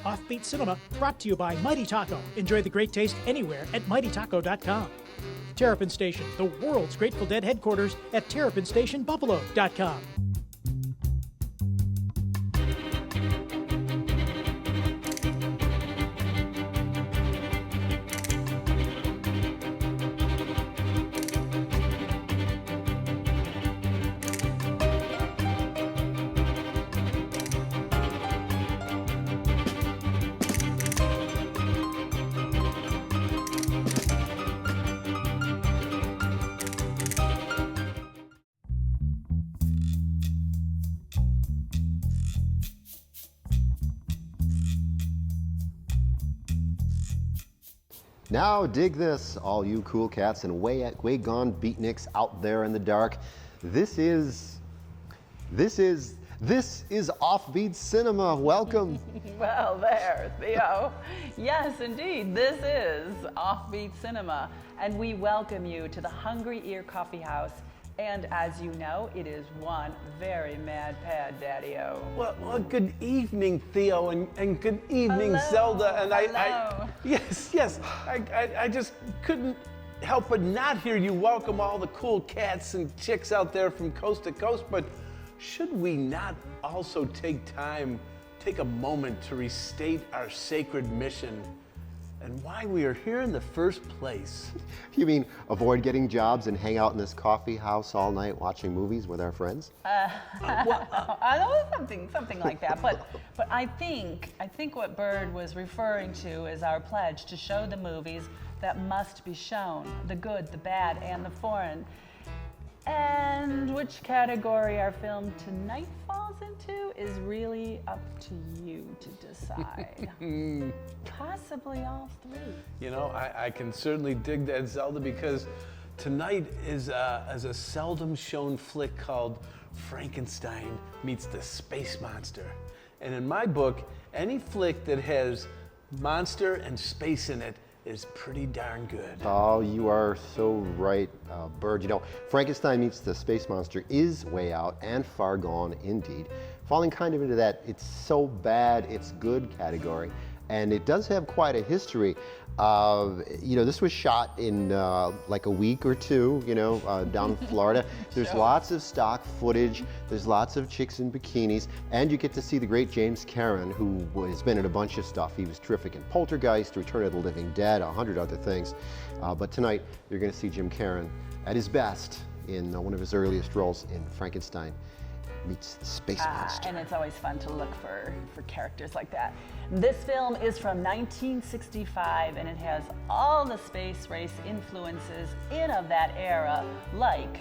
Offbeat Cinema, brought to you by Mighty Taco. Enjoy the great taste anywhere at mightytaco.com. Terrapin Station, the world's Grateful Dead headquarters at terrapinstationbuffalo.com. Now dig this, all you cool cats and way gone beatniks out there in the dark. This is Offbeat Cinema. Welcome. Well, there, Theo. Yes, indeed, this is Offbeat Cinema, and we welcome you to the Hungry Ear Coffee House. And as you know, it is one very mad pad, Daddy-O. Well, good evening, Theo, and good evening, Hello. Zelda. And Hello. I just couldn't help but not hear you welcome all the cool cats and chicks out there from coast to coast. But should we not also take a moment to restate our sacred mission and why we are here in the first place? You mean avoid getting jobs and hang out in this coffee house all night watching movies with our friends? I know something like that. But I think what Bird was referring to is our pledge to show the movies that must be shown, the good, the bad, and the foreign. And which category our film tonight falls into is really up to you to decide. Possibly all three. You know, I can certainly dig that, Zelda, because tonight is a seldom shown flick called Frankenstein Meets the Space Monster. And in my book, any flick that has monster and space in it is pretty darn good. Oh, you are so right, Bird. You know, Frankenstein Meets the Space Monster is way out and far gone indeed, falling kind of into that it's so bad it's good category. And it does have quite a history. You know, this was shot in like a week or two, you know, down in Florida. There's lots of stock footage. There's lots of chicks in bikinis. And you get to see the great James Karen, who has been in a bunch of stuff. He was terrific in Poltergeist, Return of the Living Dead, 100 other things. But tonight, you're going to see Jim Karen at his best in one of his earliest roles in Frankenstein Meets the Space Monster. And it's always fun to look for characters like that. This film is from 1965, and it has all the space race influences of that era, like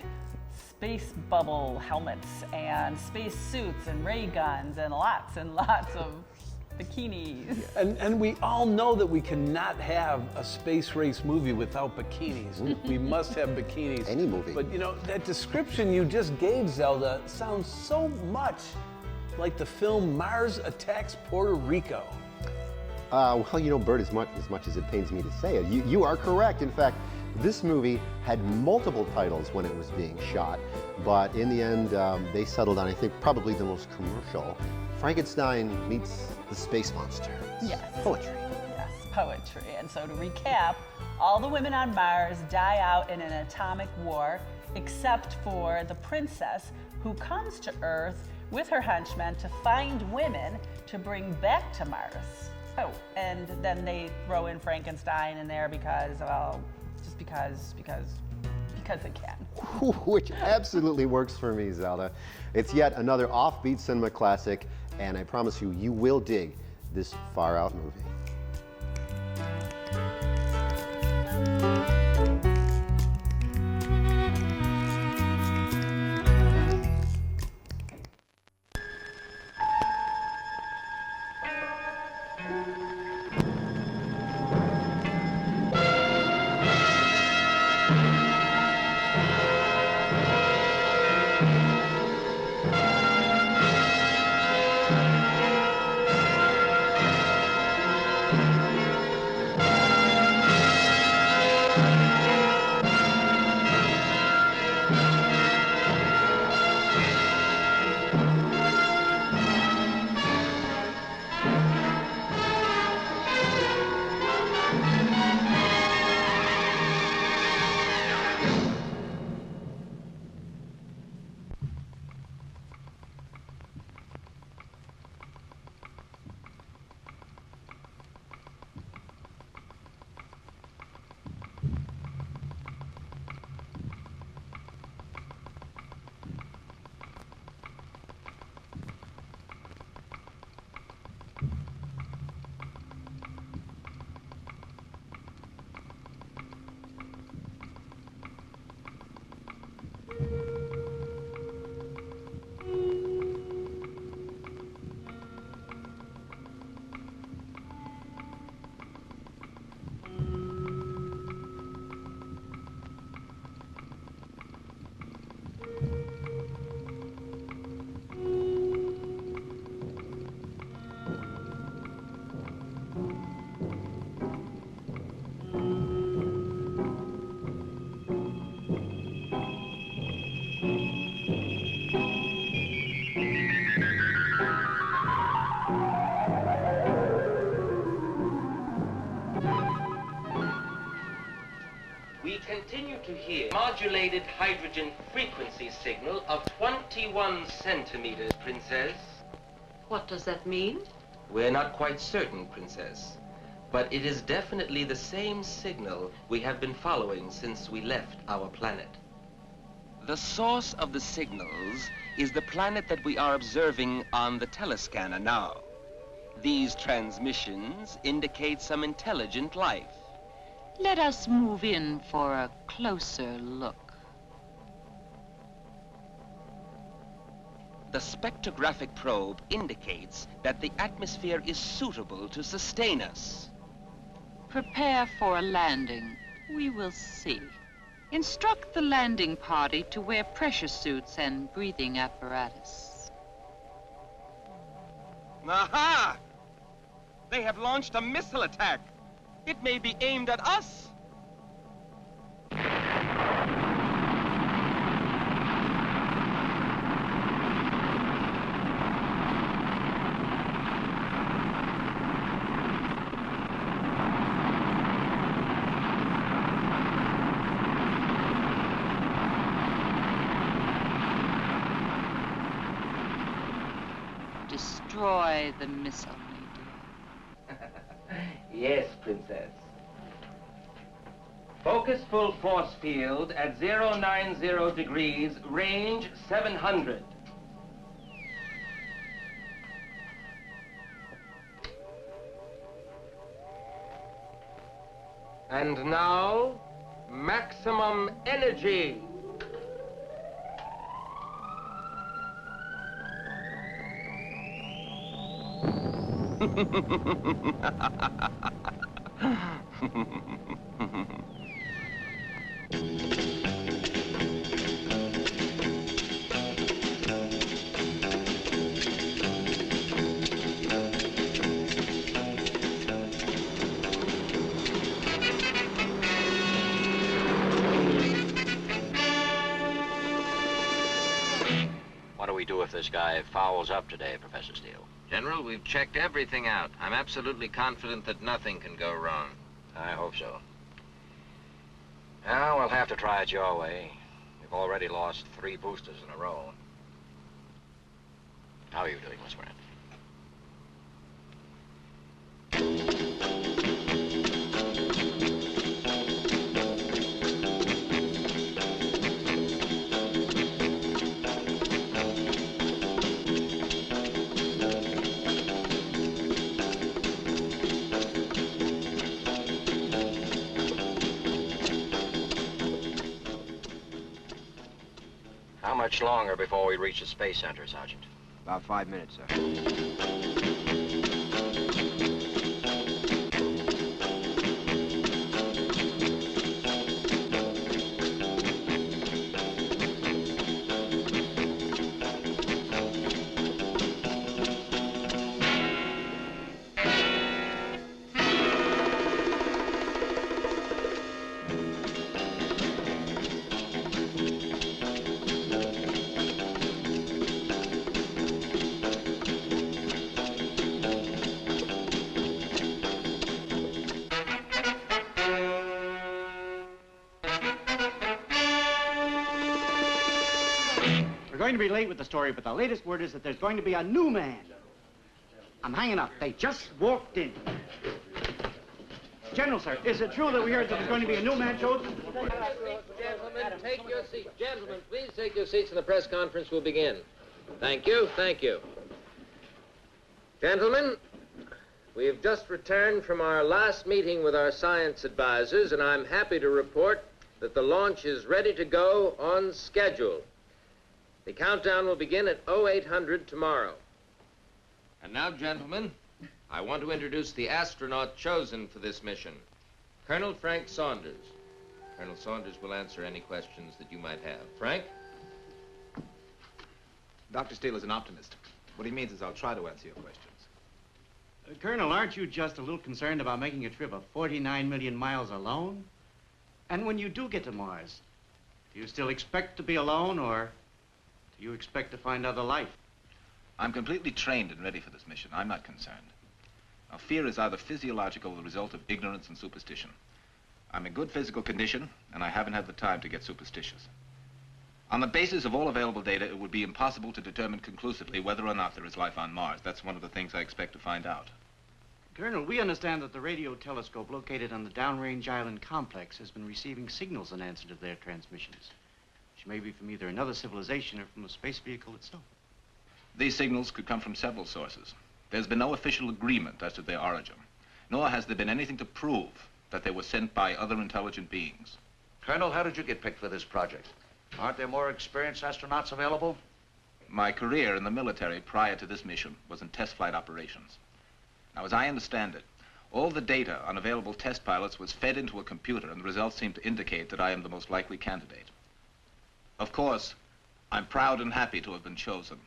space bubble helmets and space suits and ray guns and lots of bikinis. And we all know that we cannot have a space race movie without bikinis. We must have bikinis. Any movie. But you know, that description you just gave, Zelda, sounds so much like the film Mars Attacks Puerto Rico. Well, you know, Bert, as much as it pains me to say it, you are correct. In fact, this movie had multiple titles when it was being shot, but in the end, they settled on, I think, probably the most commercial, Frankenstein Meets the Space Monster. Yes. Poetry. Yes, poetry. And so to recap, all the women on Mars die out in an atomic war, except for the princess, who comes to Earth with her henchmen to find women to bring back to Mars. Oh, and then they throw in Frankenstein in there because, well, just because they can. Which absolutely works for me, Zelda. It's yet another offbeat cinema classic, and I promise you, you will dig this far-out movie. to hear modulated hydrogen frequency signal of 21 centimeters, Princess. What does that mean? We're not quite certain, Princess, but it is definitely the same signal we have been following since we left our planet. The source of the signals is the planet that we are observing on the telescanner now. These transmissions indicate some intelligent life. Let us move in for a closer look. The spectrographic probe indicates that the atmosphere is suitable to sustain us. Prepare for a landing. We will see. Instruct the landing party to wear pressure suits and breathing apparatus. Aha! They have launched a missile attack. It may be aimed at us. Destroy the missile, my dear. Yes, Princess. Focus full force field at 090 degrees, range 700. And now, maximum energy. What do we do if this guy fouls up today, Professor Steele? General, we've checked everything out. I'm absolutely confident that nothing can go wrong. I hope so. Now, we'll have to try it your way. We've already lost 3 boosters in a row. How are you doing, Miss Grant? How much longer before we reach the Space Center, Sergeant? About 5 minutes, sir. We're going to be late with the story, but the latest word is that there's going to be a new man. I'm hanging up. They just walked in. General, sir, is it true that we heard that there's going to be a new man chosen? Gentlemen, take your seats. Gentlemen, please take your seats and the press conference will begin. Thank you, thank you. Gentlemen, we have just returned from our last meeting with our science advisors, and I'm happy to report that the launch is ready to go on schedule. The countdown will begin at 0800 tomorrow. And now, gentlemen, I want to introduce the astronaut chosen for this mission, Colonel Frank Saunders. Colonel Saunders will answer any questions that you might have. Frank? Dr. Steele is an optimist. What he means is I'll try to answer your questions. Colonel, aren't you just a little concerned about making a trip of 49 million miles alone? And when you do get to Mars, do you still expect to be alone, or do you expect to find other life? I'm completely trained and ready for this mission. I'm not concerned. Now, fear is either physiological or the result of ignorance and superstition. I'm in good physical condition, and I haven't had the time to get superstitious. On the basis of all available data, it would be impossible to determine conclusively whether or not there is life on Mars. That's one of the things I expect to find out. Colonel, we understand that the radio telescope located on the downrange island complex has been receiving signals in answer to their transmissions, which may be from either another civilization or from the space vehicle itself. These signals could come from several sources. There's been no official agreement as to their origin, nor has there been anything to prove that they were sent by other intelligent beings. Colonel, how did you get picked for this project? Aren't there more experienced astronauts available? My career in the military prior to this mission was in test flight operations. Now, as I understand it, all the data on available test pilots was fed into a computer, and the results seem to indicate that I am the most likely candidate. Of course, I'm proud and happy to have been chosen,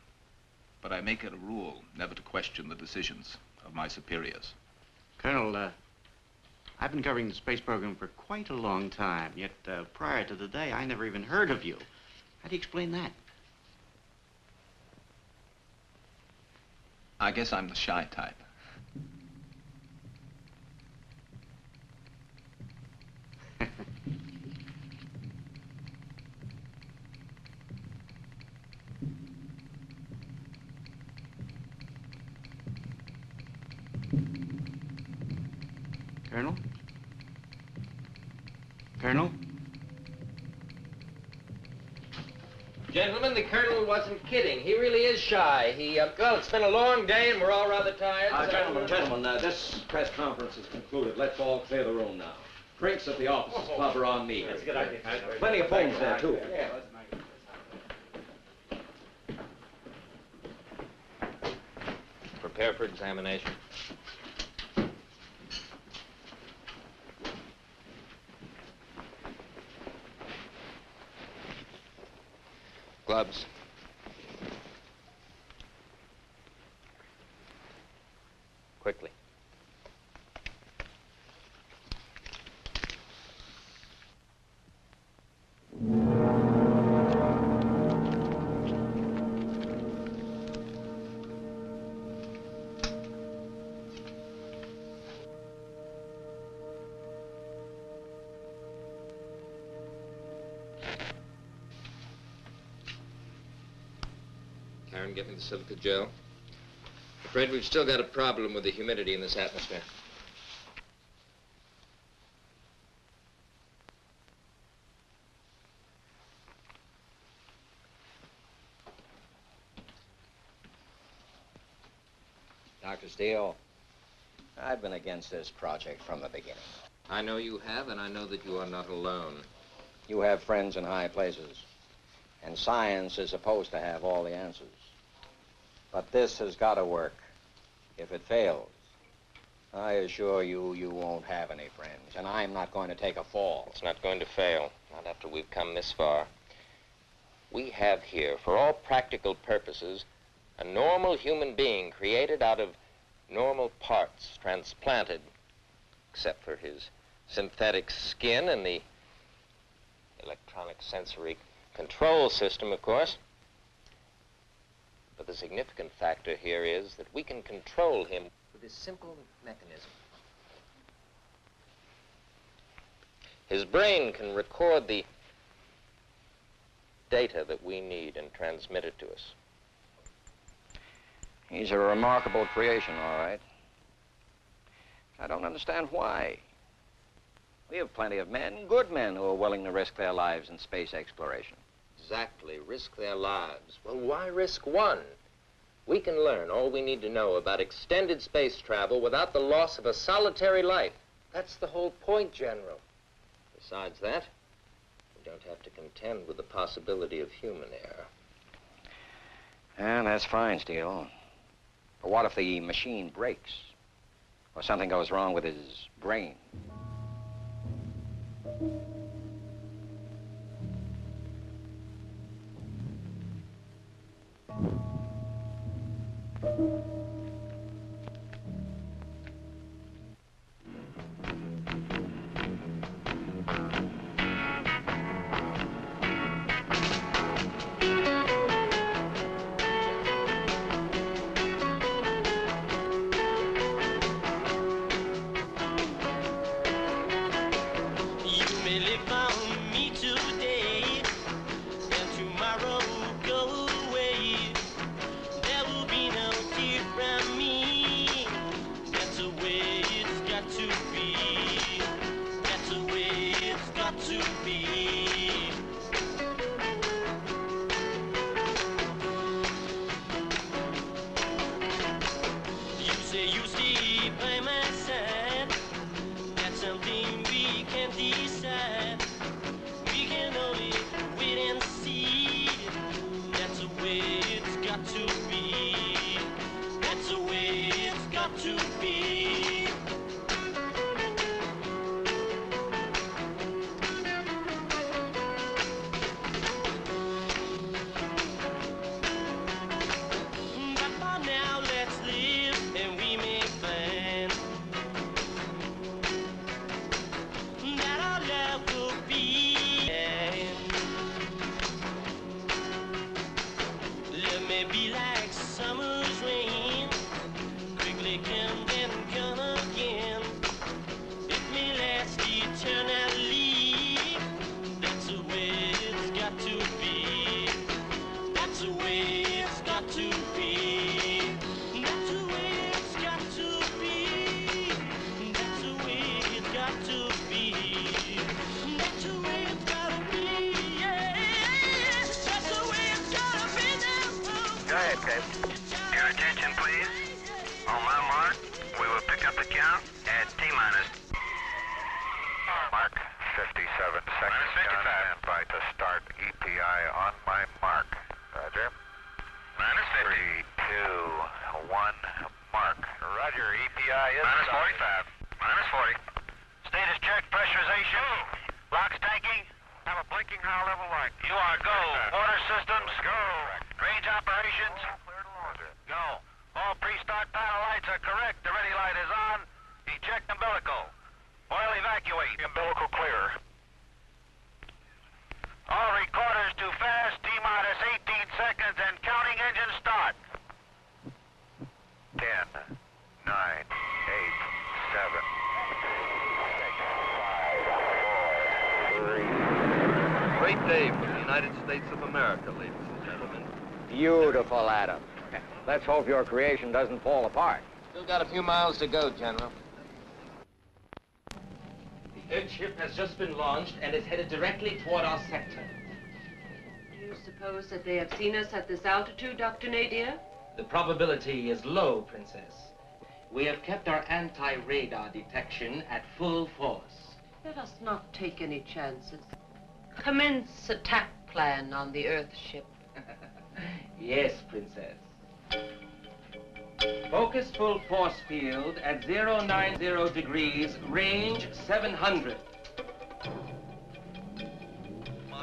but I make it a rule never to question the decisions of my superiors. Colonel, I've been covering the space program for quite a long time, yet prior to today, I never even heard of you. How do you explain that? I guess I'm the shy type. Colonel? Colonel? Gentlemen, the Colonel wasn't kidding. He really is shy. Well, it's been a long day and we're all rather tired. Gentlemen, this press conference is concluded. Let's all clear the room now. Drinks at the office club are on me. That's a good idea. Plenty of phones there, too. Yeah. Prepare for examination. Gloves. Quickly. Karen, get me the silica gel. Afraid we've still got a problem with the humidity in this atmosphere. Dr. Steele, I've been against this project from the beginning. I know you have, and I know that you are not alone. You have friends in high places, and science is supposed to have all the answers. But this has got to work. If it fails, I assure you, you won't have any friends, and I'm not going to take a fall. It's not going to fail, not after we've come this far. We have here, for all practical purposes, a normal human being created out of normal parts, transplanted, except for his synthetic skin and the electronic sensory control system, of course. But the significant factor here is that we can control him with this simple mechanism. His brain can record the data that we need and transmit it to us. He's a remarkable creation, all right. I don't understand why. We have plenty of men, good men, who are willing to risk their lives in space exploration. Exactly, risk their lives. Well, why risk one? We can learn all we need to know about extended space travel without the loss of a solitary life. That's the whole point, General. Besides that, we don't have to contend with the possibility of human error. And that's fine, Steele. But what if the machine breaks? Or something goes wrong with his brain? way it's got to be. That's the way it's got to be. You say you stay by my side. That's something we can decide. We can only wait and see. That's the way it's got to be. That's the way it's got to be. But for now, let's live and we may find that our love will be. Love may be like summer's rain, quickly come and come again. It may last eternally. That's the way it's got to be. That's the way it's got to be. That's the way it's got to be. That's the way it's got to be. That's the way it's gotta be. Yeah. That's the way it's gotta be now. Go ahead, Dave. Your attention, please. On my mark, we will pick up the count at T-minus. Mark 57 seconds. Stand by to start EPI on my mark. Roger. Minus 50. 3, 2, 1, mark. Roger, EPI is minus 45. Minus 40. Status check, pressurization. Locks tanking. Have a blinking high level light. You are go. Water systems. Go. Range operations. Go. All pre-start panel lights are correct. The ready light is on. Eject umbilical. Oil evacuate. Umbilical clear. All recorders too fast. T-minus 18 seconds and counting engine start. 10, 9, 8, 7, 6, 5, 4, 3. Great day for the United States of America, ladies and gentlemen. Beautiful, Adam. Let's hope your creation doesn't fall apart. Still got a few miles to go, General. The Earthship has just been launched and is headed directly toward our sector. Do you suppose that they have seen us at this altitude, Dr. Nadir? The probability is low, Princess. We have kept our anti-radar detection at full force. Let us not take any chances. Commence attack plan on the Earthship. Yes, Princess. Focus full force field at 090 degrees, range 700.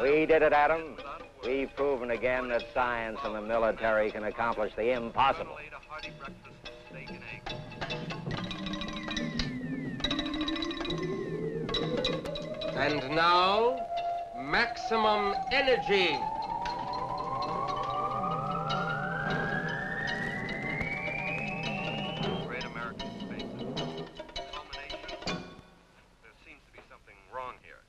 We did it, Adam. We've proven again that science and the military can accomplish the impossible. And now, maximum energy. Great American space. Culmination. There seems to be something wrong here.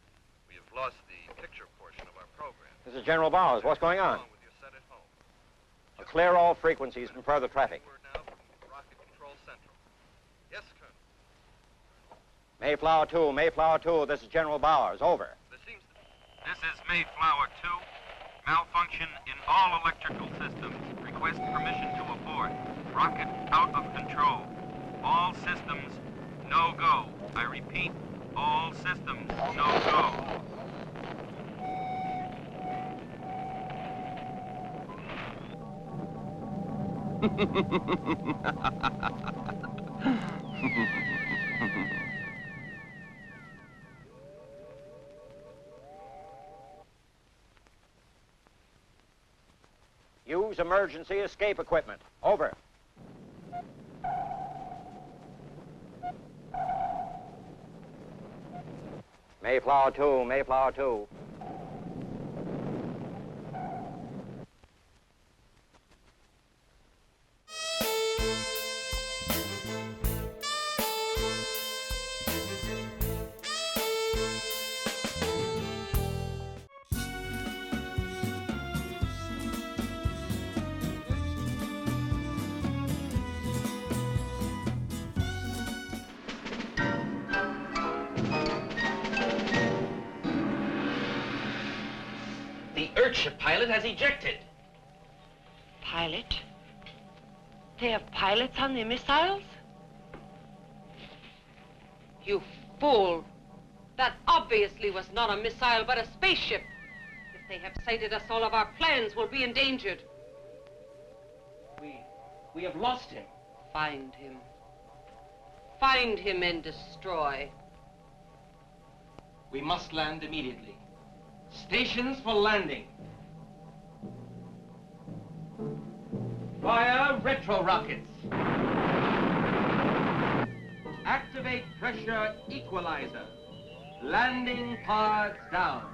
We have lost the picture portion of our program. This is General Bowers. What's going on? With your set at home. Clear all frequencies from further traffic. Word now from Rocket Control Central. Yes, Colonel. Mayflower 2, Mayflower 2. This is General Bowers. Over. This is Mayflower 2. Malfunction in all electrical systems. Request permission to abort. Rocket out of control. All systems, no go. I repeat, all systems, no go. Use emergency escape equipment. Over. Mayflower 2, Mayflower 2. ship pilot has ejected. Pilot? They have pilots on their missiles? You fool! That obviously was not a missile, but a spaceship. If they have sighted us, all of our plans will be endangered. We have lost him. Find him. Find him and destroy. We must land immediately. Stations for landing. Fire retro rockets. Activate pressure equalizer. Landing pods down.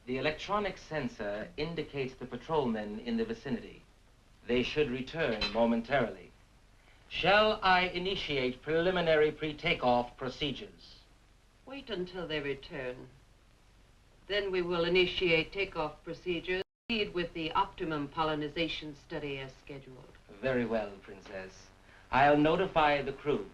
The electronic sensor indicates the patrolmen in the vicinity. They should return momentarily. Shall I initiate preliminary pre-takeoff procedures? Wait until they return. Then we will initiate takeoff procedures. Proceed with the optimum pollinization study as scheduled. Very well, Princess. I'll notify the crew.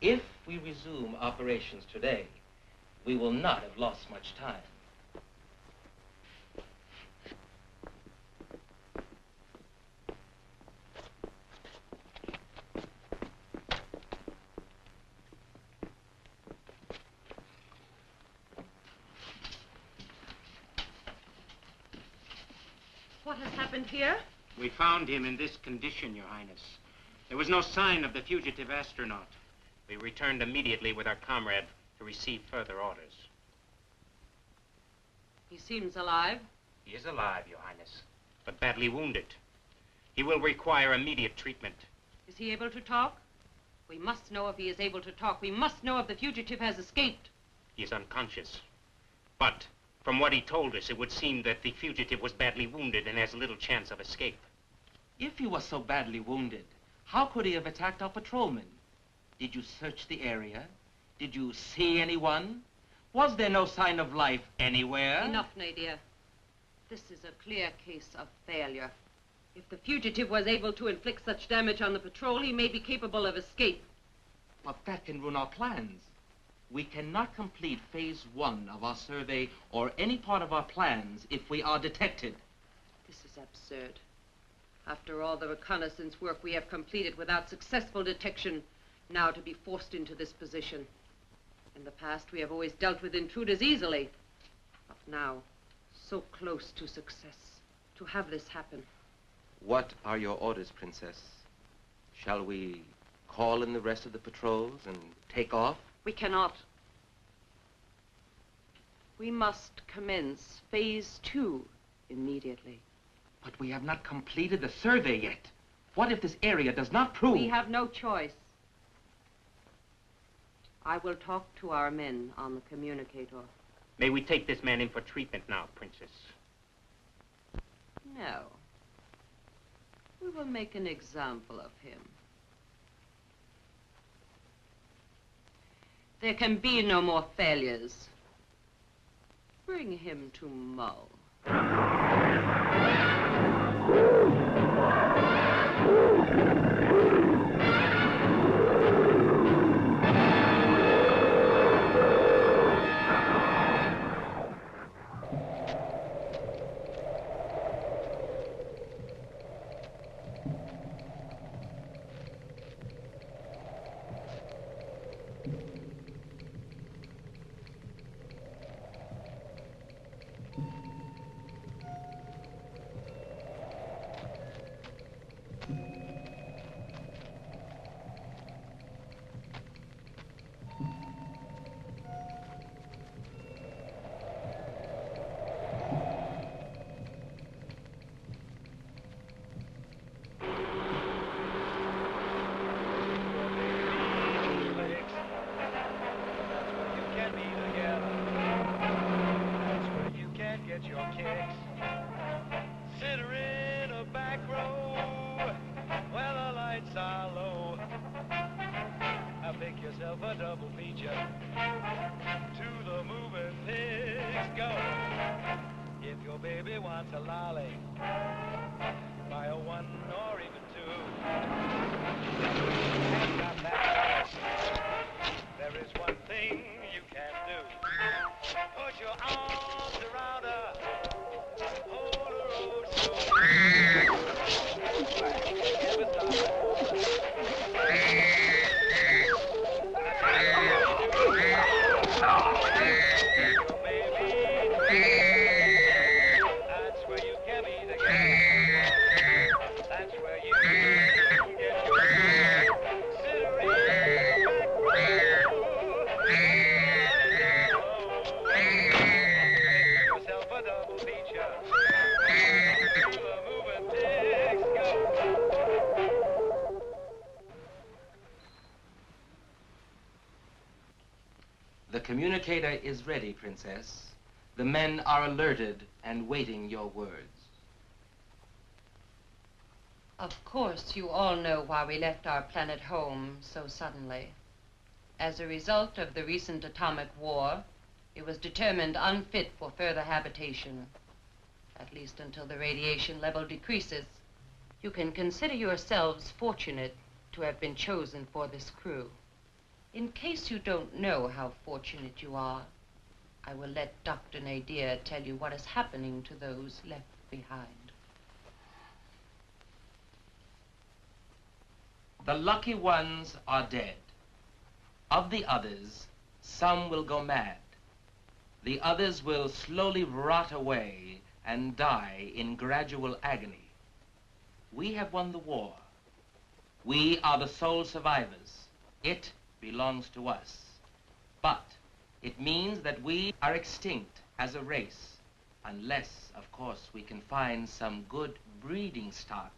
If we resume operations today, we will not have lost much time. What has happened here? We found him in this condition, Your Highness. There was no sign of the fugitive astronaut. We returned immediately with our comrade to receive further orders. He seems alive. He is alive, Your Highness, but badly wounded. He will require immediate treatment. Is he able to talk? We must know if he is able to talk. We must know if the fugitive has escaped. He is unconscious. But from what he told us, it would seem that the fugitive was badly wounded and has little chance of escape. If he was so badly wounded, how could he have attacked our patrolmen? Did you search the area? Did you see anyone? Was there no sign of life anywhere? Enough, Nadia. This is a clear case of failure. If the fugitive was able to inflict such damage on the patrol, he may be capable of escape. But that can ruin our plans. We cannot complete phase 1 of our survey or any part of our plans if we are detected. This is absurd. After all the reconnaissance work we have completed without successful detection, now to be forced into this position. In the past, we have always dealt with intruders easily. But now, so close to success, to have this happen. What are your orders, Princess? Shall we call in the rest of the patrols and take off? We cannot. We must commence phase 2 immediately. But we have not completed the survey yet. What if this area does not prove? We have no choice. I will talk to our men on the communicator. May we take this man in for treatment now, Princess? No. We will make an example of him. There can be no more failures. Bring him to Mull. The communicator is ready, Princess. The men are alerted and waiting your words. Of course, you all know why we left our planet home so suddenly. As a result of the recent atomic war, it was determined unfit for further habitation, at least until the radiation level decreases. You can consider yourselves fortunate to have been chosen for this crew. In case you don't know how fortunate you are, I will let Dr. Nadir tell you what is happening to those left behind. The lucky ones are dead. Of the others, some will go mad. The others will slowly rot away and die in gradual agony. We have won the war. We are the sole survivors. It belongs to us. But it means that we are extinct as a race, unless, of course, we can find some good breeding stock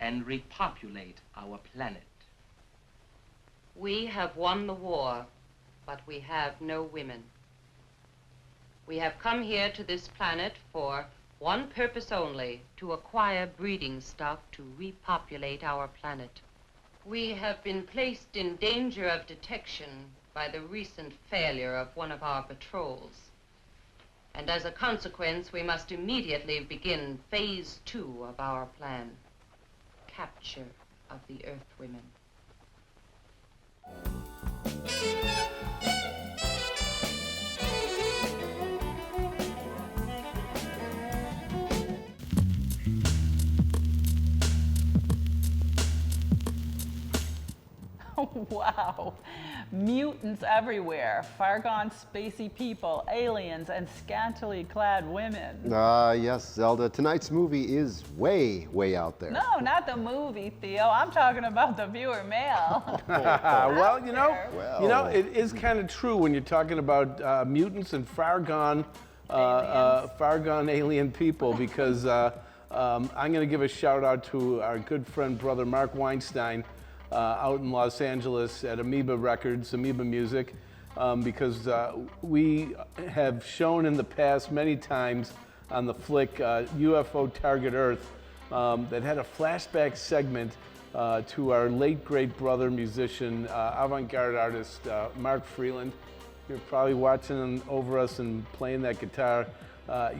and repopulate our planet. We have won the war, but we have no women. We have come here to this planet for one purpose only, to acquire breeding stock to repopulate our planet. We have been placed in danger of detection by the recent failure of one of our patrols. And as a consequence, we must immediately begin phase 2 of our plan. Capture of the Earthwomen. Wow. Mutants everywhere. Far gone spacey people, aliens, and scantily clad women. Yes, Zelda. Tonight's movie is way, way out there. No, not the movie, Theo. I'm talking about the viewer mail. Well, you know, it is kind of true when you're talking about mutants and far gone alien people, because I'm going to give a shout out to our good friend, brother Mark Weinstein, out in Los Angeles at Amoeba Records, Amoeba Music, because we have shown in the past many times on the flick UFO Target Earth that had a flashback segment to our late great brother musician, avant-garde artist Mark Freeland. You're probably watching over us and playing that guitar.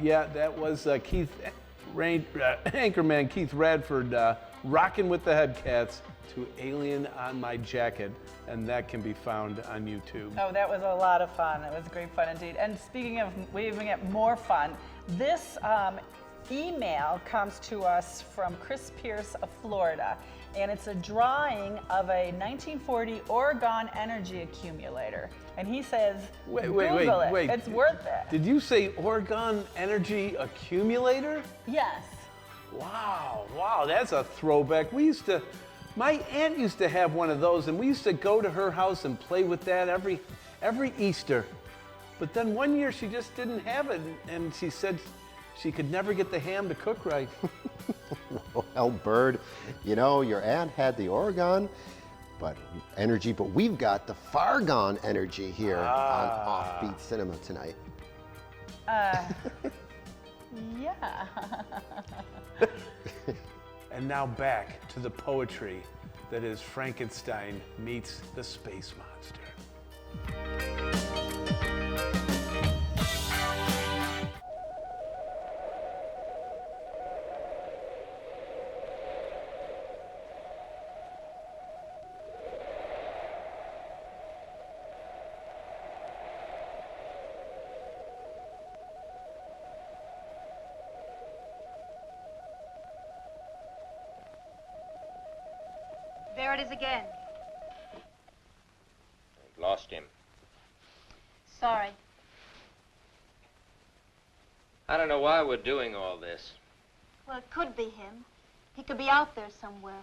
Yeah, that was Anchorman Keith Radford rocking with the Headcats to Alien on My Jacket, and that can be found on YouTube. Oh, that was a lot of fun. It was great fun indeed. And speaking of waving it more fun, this email comes to us from Chris Pierce of Florida, and it's a drawing of a 1940 Oregon energy accumulator. And he says, Google it. It's worth it. Did you say Oregon energy accumulator? Yes. Wow, that's a throwback. My aunt used to have one of those, and we used to go to her house and play with that every Easter. But then one year she just didn't have it, and she said she could never get the ham to cook right. Well, Bird, you know, your aunt had the Oregon energy, but we've got the far gone energy here on Offbeat Cinema tonight. Yeah. And now back to the poetry that is Frankenstein meets the space monster. There it is again. I've lost him. Sorry. I don't know why we're doing all this. Well, it could be him. He could be out there somewhere,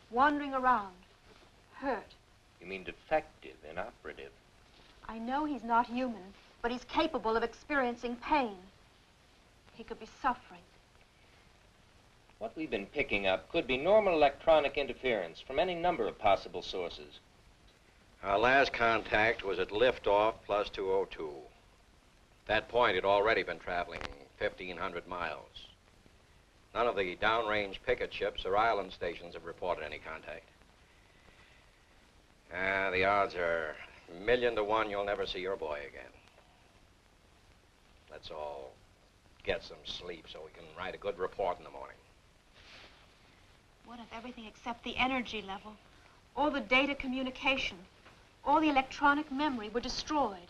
wandering around, hurt. You mean defective, inoperative? I know he's not human, but he's capable of experiencing pain. He could be suffering. What we've been picking up could be normal electronic interference from any number of possible sources. Our last contact was at liftoff plus 202. At that point, he'd already been traveling 1,500 miles. None of the downrange picket ships or island stations have reported any contact. The odds are 1,000,000 to 1 you'll never see your boy again. Let's all get some sleep so we can write a good report in the morning. What if everything except the energy level, all the data communication, all the electronic memory were destroyed?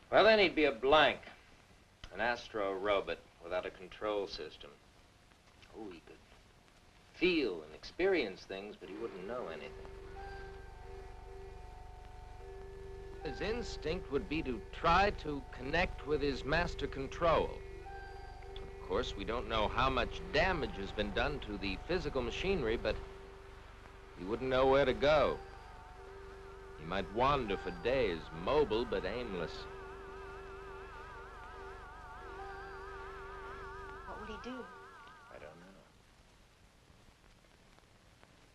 Well, then he'd be a blank, an astro-robot without a control system. Oh, he could feel and experience things, but he wouldn't know anything. His instinct would be to try to connect with his master control. Of course, we don't know how much damage has been done to the physical machinery, but he wouldn't know where to go. He might wander for days, mobile but aimless. What would he do? I don't know.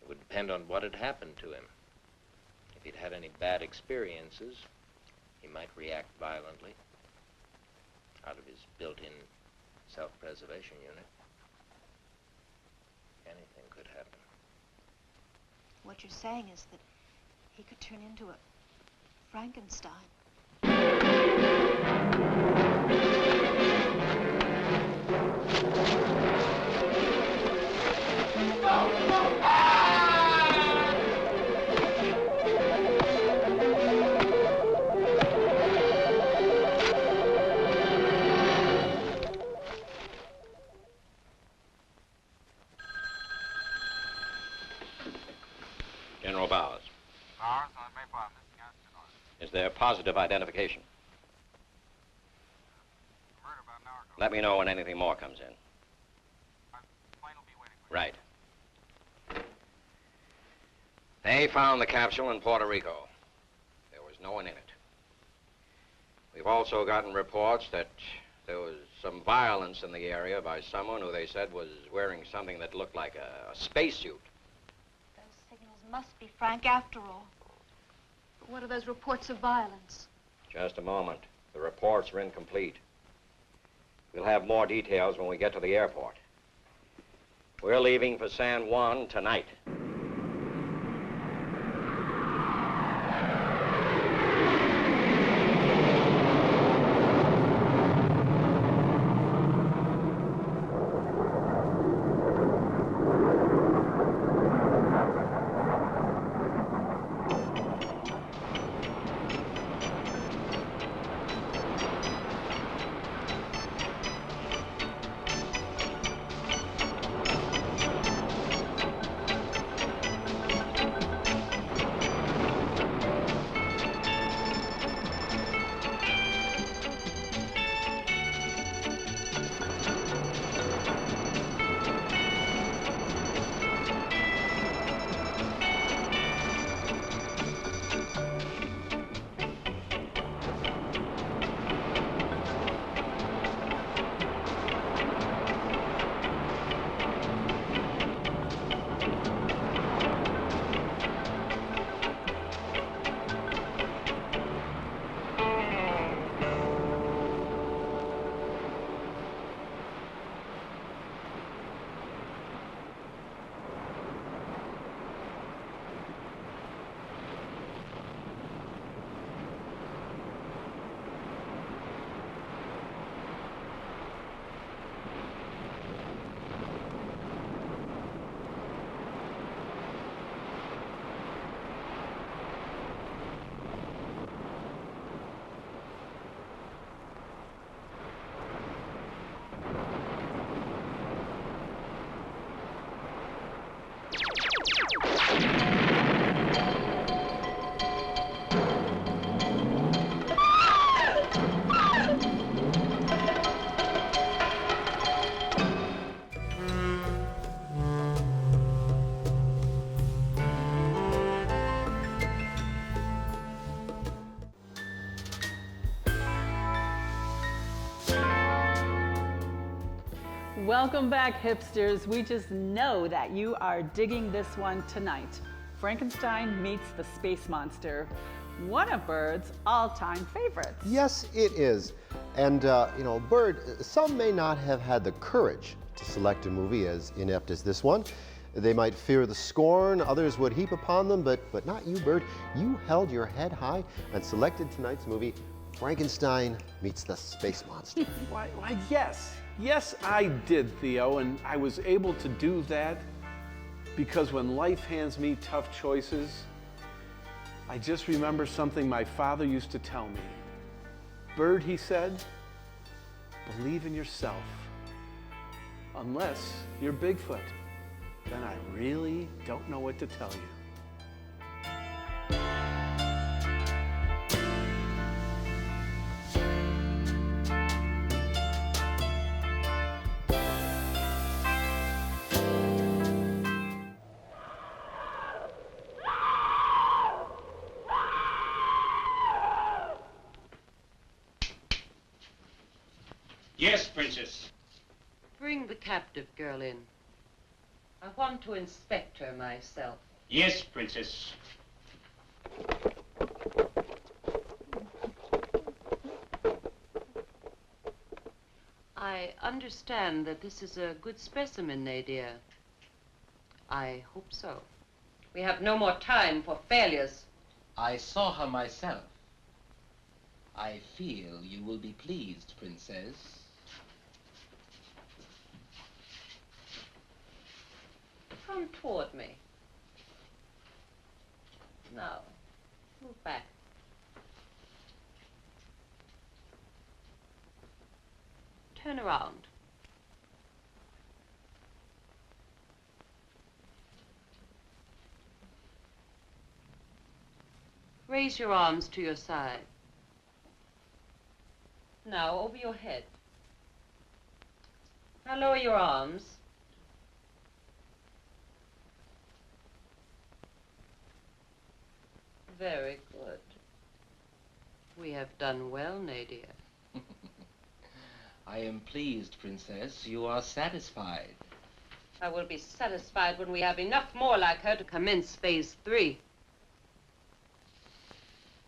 It would depend on what had happened to him. If he'd had any bad experiences, he might react violently out of his built-in self-preservation unit. Anything could happen. What you're saying is that he could turn into Frankenstein. General Bowers. Bowers, on Mayflower, missing astronaut. Is there positive identification? Murder about an hour ago. Let me know when anything more comes in. Plane will be waiting for Right. They found the capsule in Puerto Rico. There was no one in it. We've also gotten reports that there was some violence in the area by someone who they said was wearing something that looked like a spacesuit. Those signals must be Frank after all. But what are those reports of violence? Just a moment. The reports are incomplete. We'll have more details when we get to the airport. We're leaving for San Juan tonight. Welcome back, hipsters. We just know that you are digging this one tonight. Frankenstein meets the space monster. One of Bird's all-time favorites. Yes, it is. And, you know, Bird, some may not have had the courage to select a movie as inept as this one. They might fear the scorn others would heap upon them, but not you, Bird. You held your head high and selected tonight's movie, Frankenstein Meets the Space Monster. Why, yes. Yes, I did, Theo, and I was able to do that because when life hands me tough choices, I just remember something my father used to tell me. Bird, he said, believe in yourself. Unless you're Bigfoot, then I really don't know what to tell you. Yes, Princess. Bring the captive girl in. I want to inspect her myself. Yes, Princess. I understand that this is a good specimen, Nadia. I hope so. We have no more time for failures. I saw her myself. I feel you will be pleased, Princess. Come toward me. Now, move back. Turn around. Raise your arms to your side. Now, over your head. Now, lower your arms. Very good. We have done well, Nadia. I am pleased, Princess. You are satisfied. I will be satisfied when we have enough more like her to commence phase 3.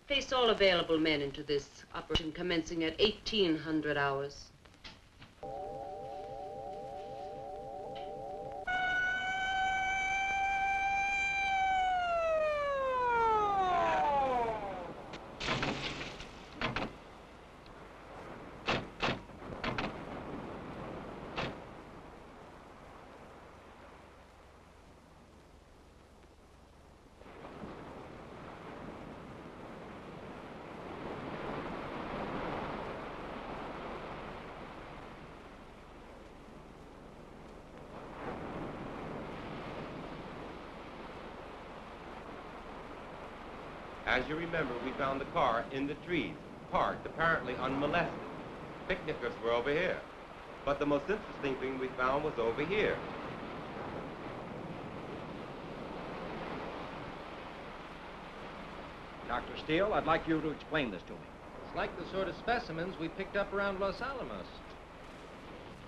Place all available men into this operation commencing at 1800 hours. As you remember, we found the car in the trees, parked, apparently unmolested. Picnickers were over here. But the most interesting thing we found was over here. Dr. Steele, I'd like you to explain this to me. It's like the sort of specimens we picked up around Los Alamos.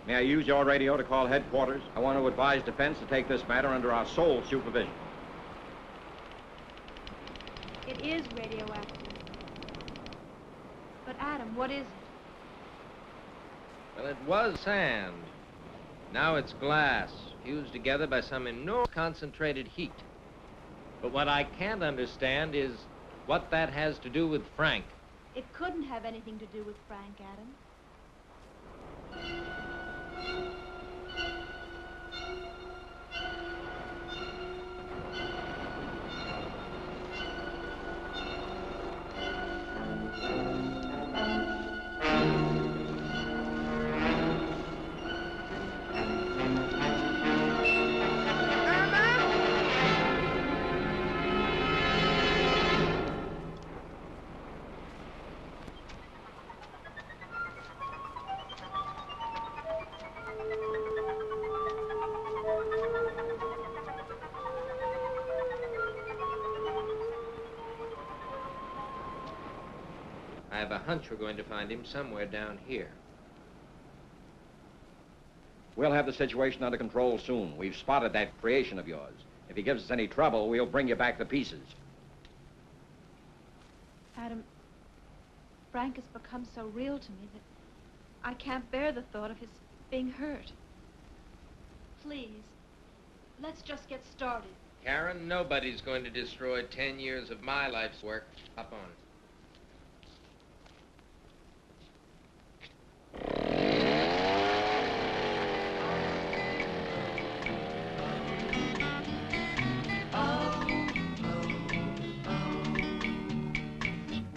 May I use your radio to call headquarters? I want to advise defense to take this matter under our sole supervision. It is radioactive. But Adam, what is it? Well, it was sand. Now it's glass, fused together by some enormous concentrated heat. But what I can't understand is what that has to do with Frank. It couldn't have anything to do with Frank, Adam. I have a hunch we're going to find him somewhere down here. We'll have the situation under control soon. We've spotted that creation of yours. If he gives us any trouble, we'll bring you back to pieces. Adam, Frank has become so real to me that I can't bear the thought of his being hurt. Please, let's just get started. Karen, nobody's going to destroy 10 years of my life's work. Up on it.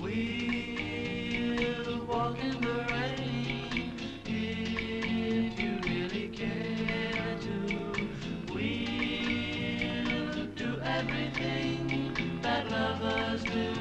We'll walk in the rain if you really care to. We'll do everything that lovers do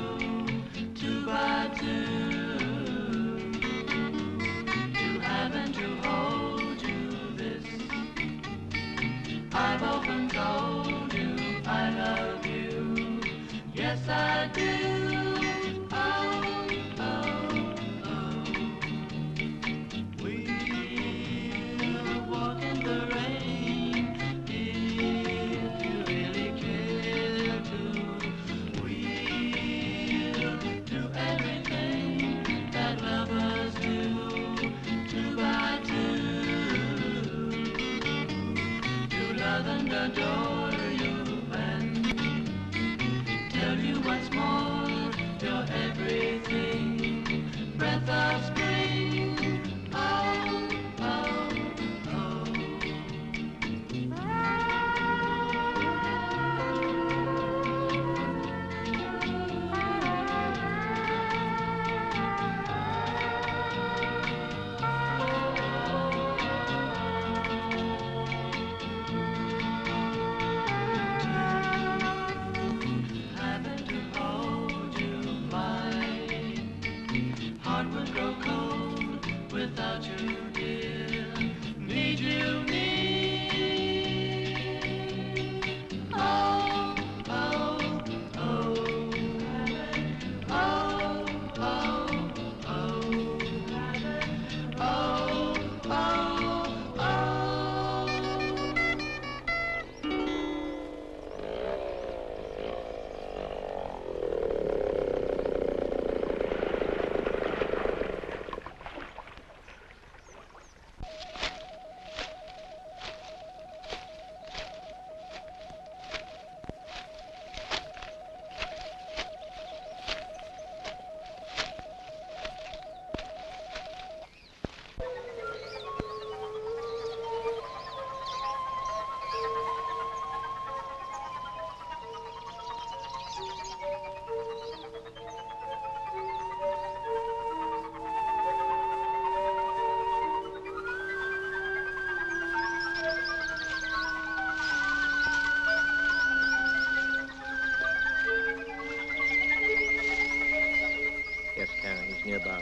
nearby.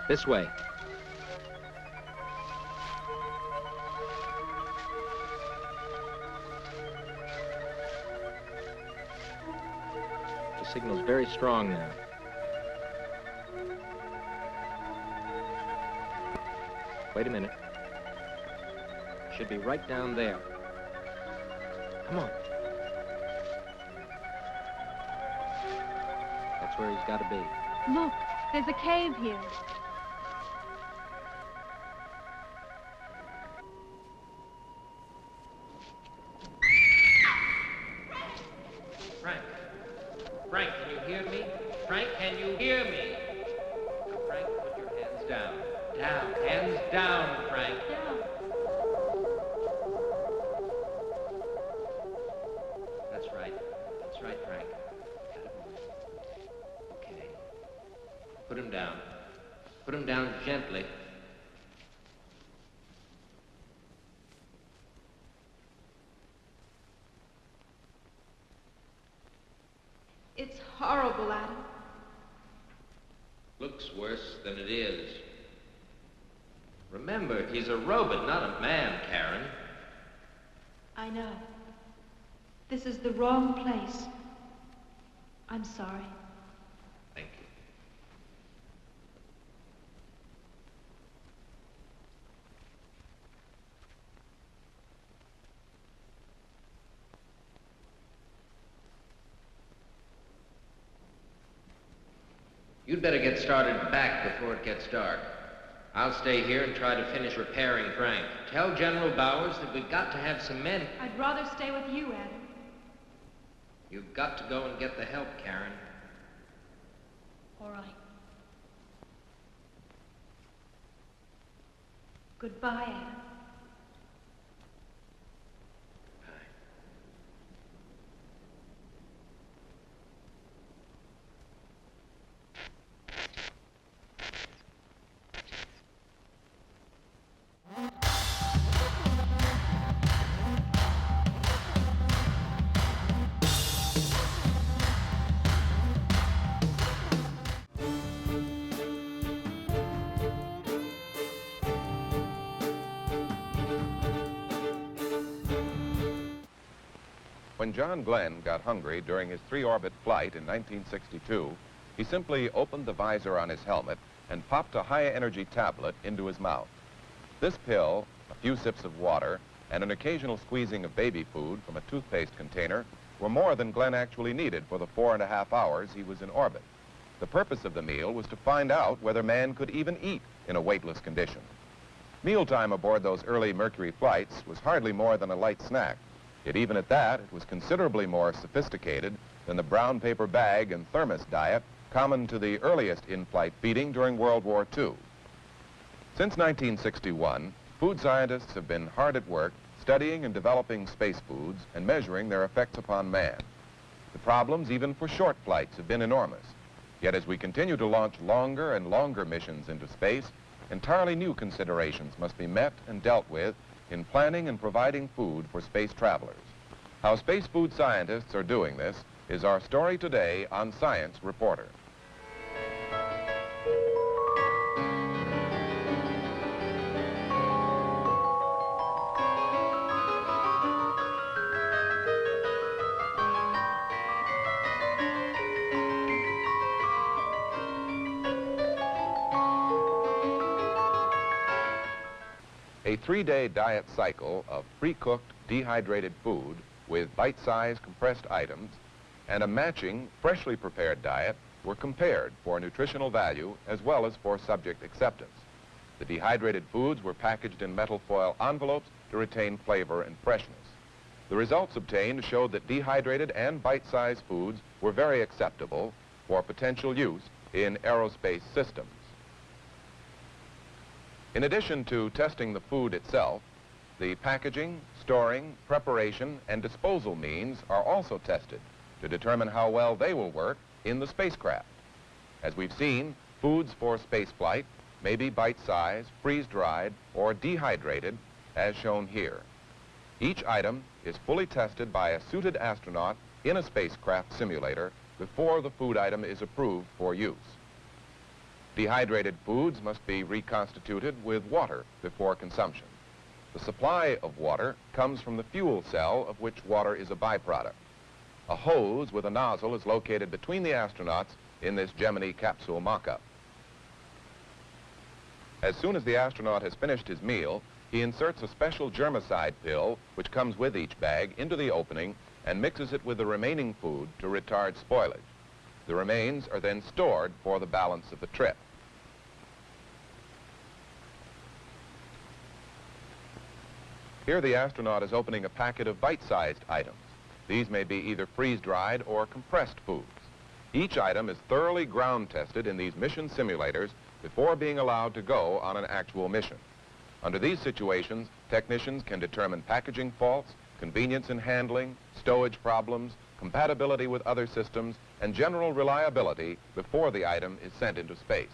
This way. The signal's very strong now. Wait a minute. Should be right down there. Come on. That's where he's got to be. Look, there's a cave here. Frank. Frank, can you hear me? Frank, can you hear me? Now, Frank, put your hands down. Down. Hands down, Frank. That's right. That's right, Frank. Okay. Put him down. Put him down gently. It's horrible, Adam. Looks worse than it is. Remember, he's a robot, not a man, Karen. I know. This is the wrong place. I'm sorry. Thank you. You'd better get started back before it gets dark. I'll stay here and try to finish repairing Frank. Tell General Bowers that we've got to have some men. I'd rather stay with you, Adam. You've got to go and get the help, Karen. All right. Goodbye, Adam. When John Glenn got hungry during his 3-orbit flight in 1962, he simply opened the visor on his helmet and popped a high-energy tablet into his mouth. This pill, a few sips of water, and an occasional squeezing of baby food from a toothpaste container were more than Glenn actually needed for the 4.5 hours he was in orbit. The purpose of the meal was to find out whether man could even eat in a weightless condition. Mealtime aboard those early Mercury flights was hardly more than a light snack. Yet even at that, it was considerably more sophisticated than the brown paper bag and thermos diet common to the earliest in-flight feeding during World War II. Since 1961, food scientists have been hard at work studying and developing space foods and measuring their effects upon man. The problems, even for short flights, have been enormous. Yet as we continue to launch longer and longer missions into space, entirely new considerations must be met and dealt with in planning and providing food for space travelers. How space food scientists are doing this is our story today on Science Reporter. A 3-day diet cycle of pre-cooked, dehydrated food with bite-sized compressed items and a matching, freshly prepared diet were compared for nutritional value as well as for subject acceptance. The dehydrated foods were packaged in metal foil envelopes to retain flavor and freshness. The results obtained showed that dehydrated and bite-sized foods were very acceptable for potential use in aerospace systems. In addition to testing the food itself, the packaging, storing, preparation, and disposal means are also tested to determine how well they will work in the spacecraft. As we've seen, foods for spaceflight may be bite-sized, freeze-dried, or dehydrated, as shown here. Each item is fully tested by a suited astronaut in a spacecraft simulator before the food item is approved for use. Dehydrated foods must be reconstituted with water before consumption. The supply of water comes from the fuel cell, of which water is a byproduct. A hose with a nozzle is located between the astronauts in this Gemini capsule mock-up. As soon as the astronaut has finished his meal, he inserts a special germicide pill, which comes with each bag, into the opening and mixes it with the remaining food to retard spoilage. The remains are then stored for the balance of the trip. Here the astronaut is opening a packet of bite-sized items. These may be either freeze-dried or compressed foods. Each item is thoroughly ground tested in these mission simulators before being allowed to go on an actual mission. Under these situations, technicians can determine packaging faults, convenience in handling, stowage problems, compatibility with other systems, and general reliability before the item is sent into space.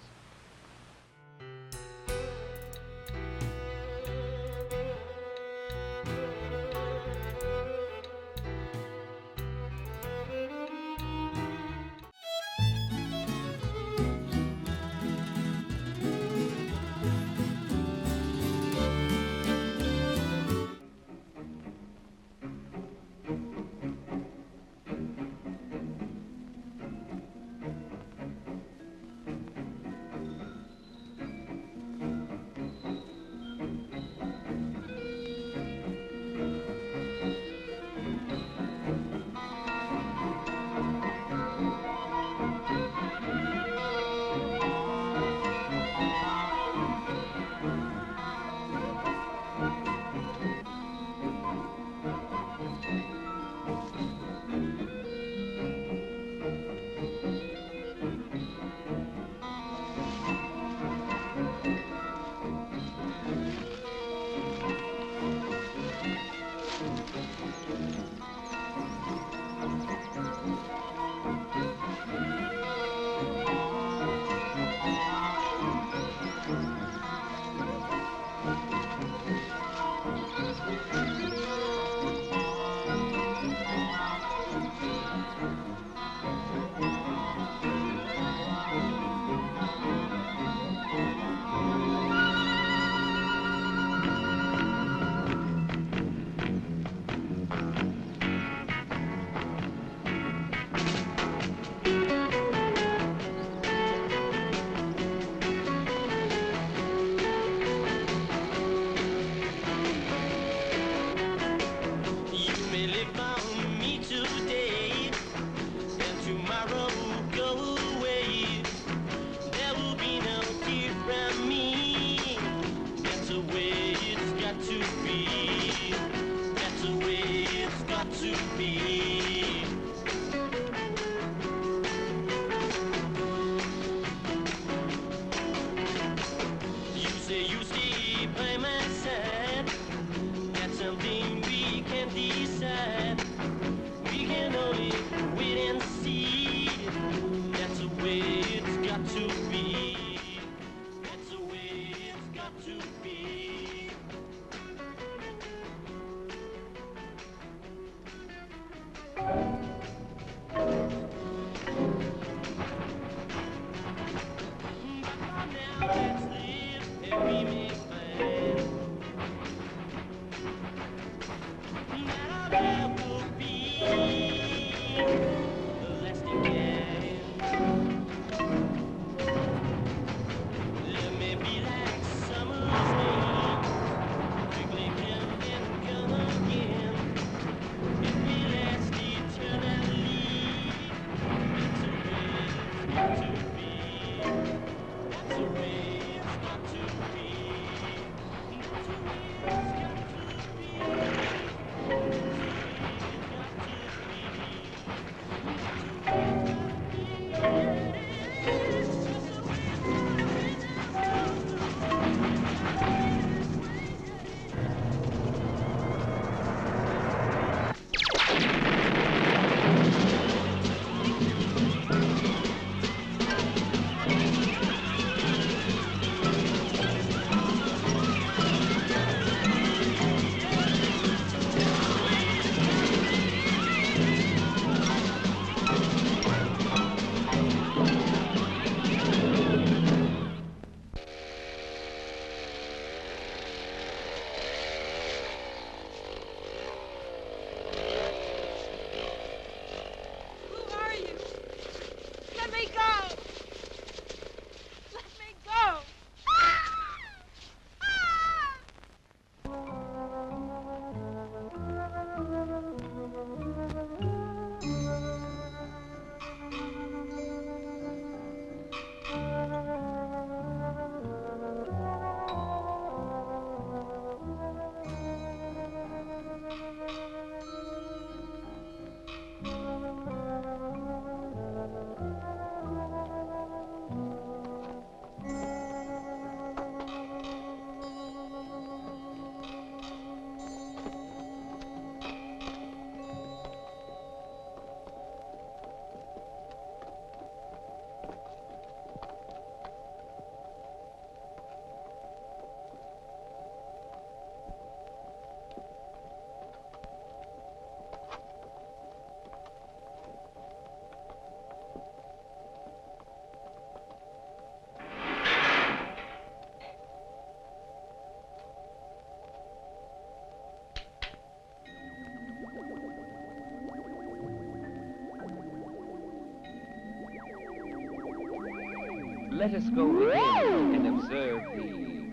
let us go within and observe the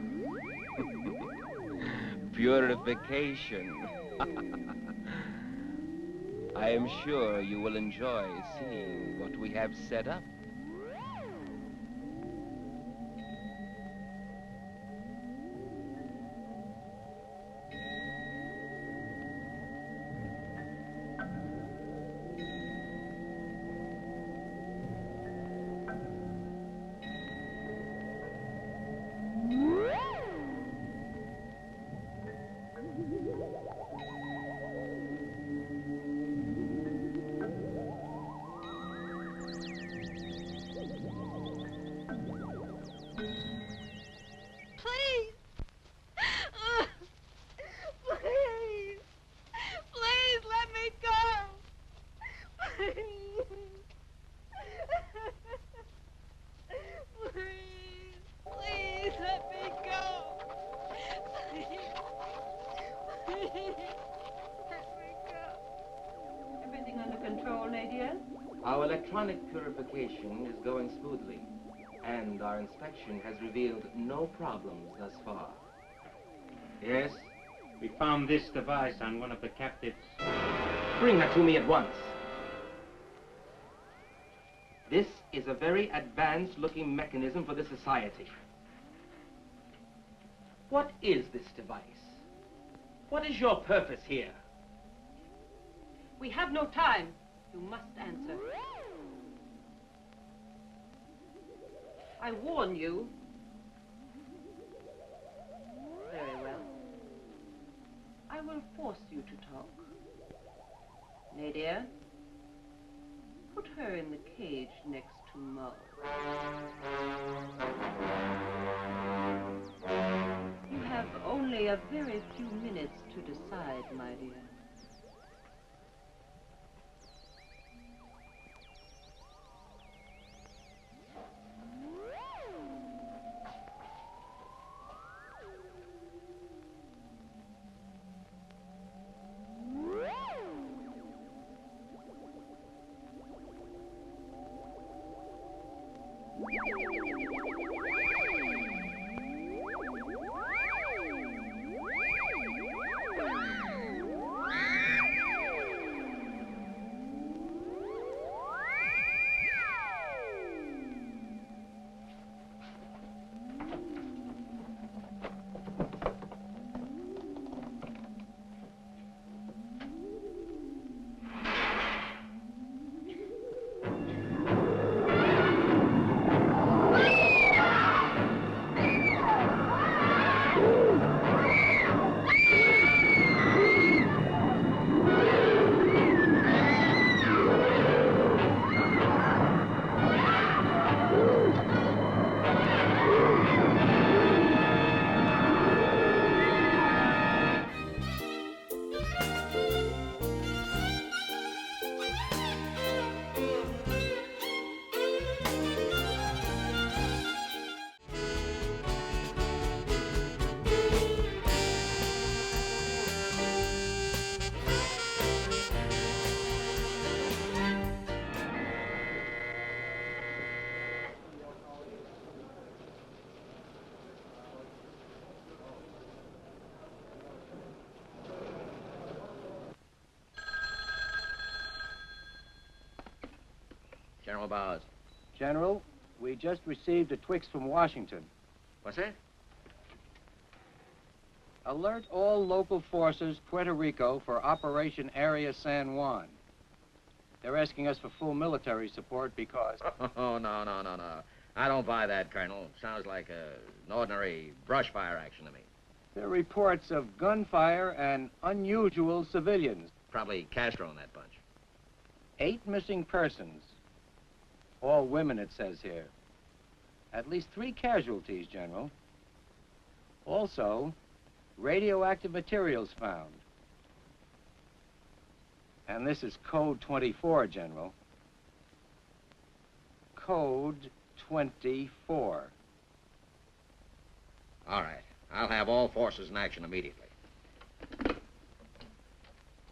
purification. I am sure you will enjoy seeing what we have set up. Everything under control, Nadia? Our electronic purification is going smoothly, and our inspection has revealed no problems thus far. Yes? We found this device on one of the captives. Bring her to me at once. This is a very advanced-looking mechanism for the society. What is this device? What is your purpose here? We have no time. You must answer. I warn you. Very well. I will force you to talk. Nadia, put her in the cage next to Mo. You have only a very few minutes to decide, my dear. General Bowers. General, we just received a Twix from Washington. What's that? Alert all local forces, Puerto Rico, for Operation Area San Juan. They're asking us for full military support because... Oh, no. I don't buy that, Colonel. Sounds like an ordinary brush fire action to me. There are reports of gunfire and unusual civilians. Probably Castro in that bunch. 8 missing persons. All women, it says here. At least 3 casualties, General. Also, radioactive materials found. And this is Code 24, General. Code 24. All right. I'll have all forces in action immediately.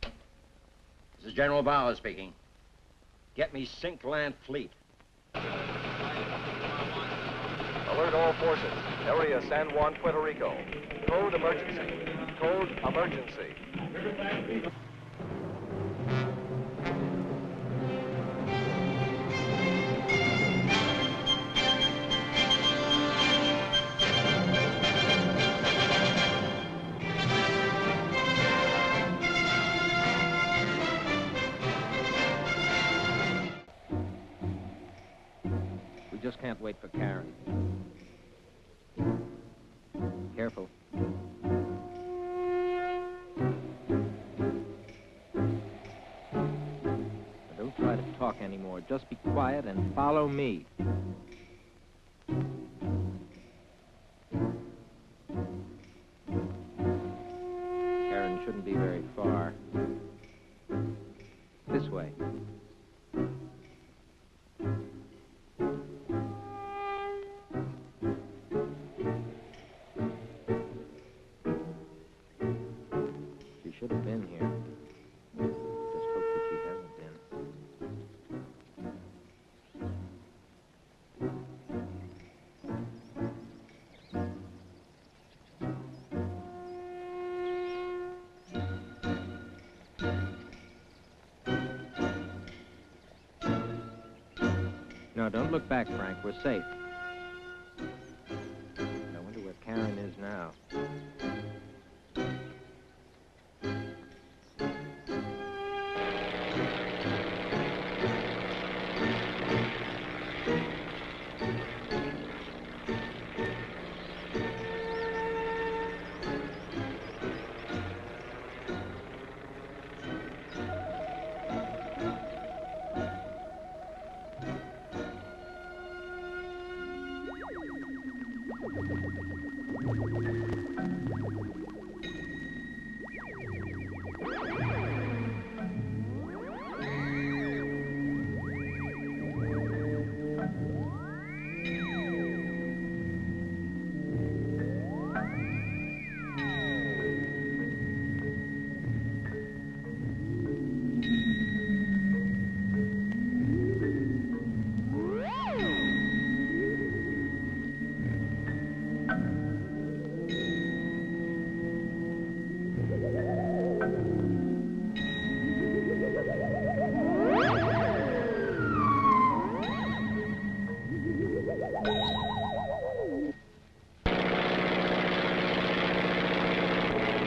This is General Bowers speaking. Get me Sink Land Fleet. Alert all forces. Area San Juan, Puerto Rico. Code emergency. Code emergency. We just can't wait for Karen. Careful. Now don't try to talk anymore. Just be quiet and follow me. Karen shouldn't be very far. This way. She should have been here. Just hope that she hasn't been. No, don't look back, Frank. We're safe. I wonder where Karen is now.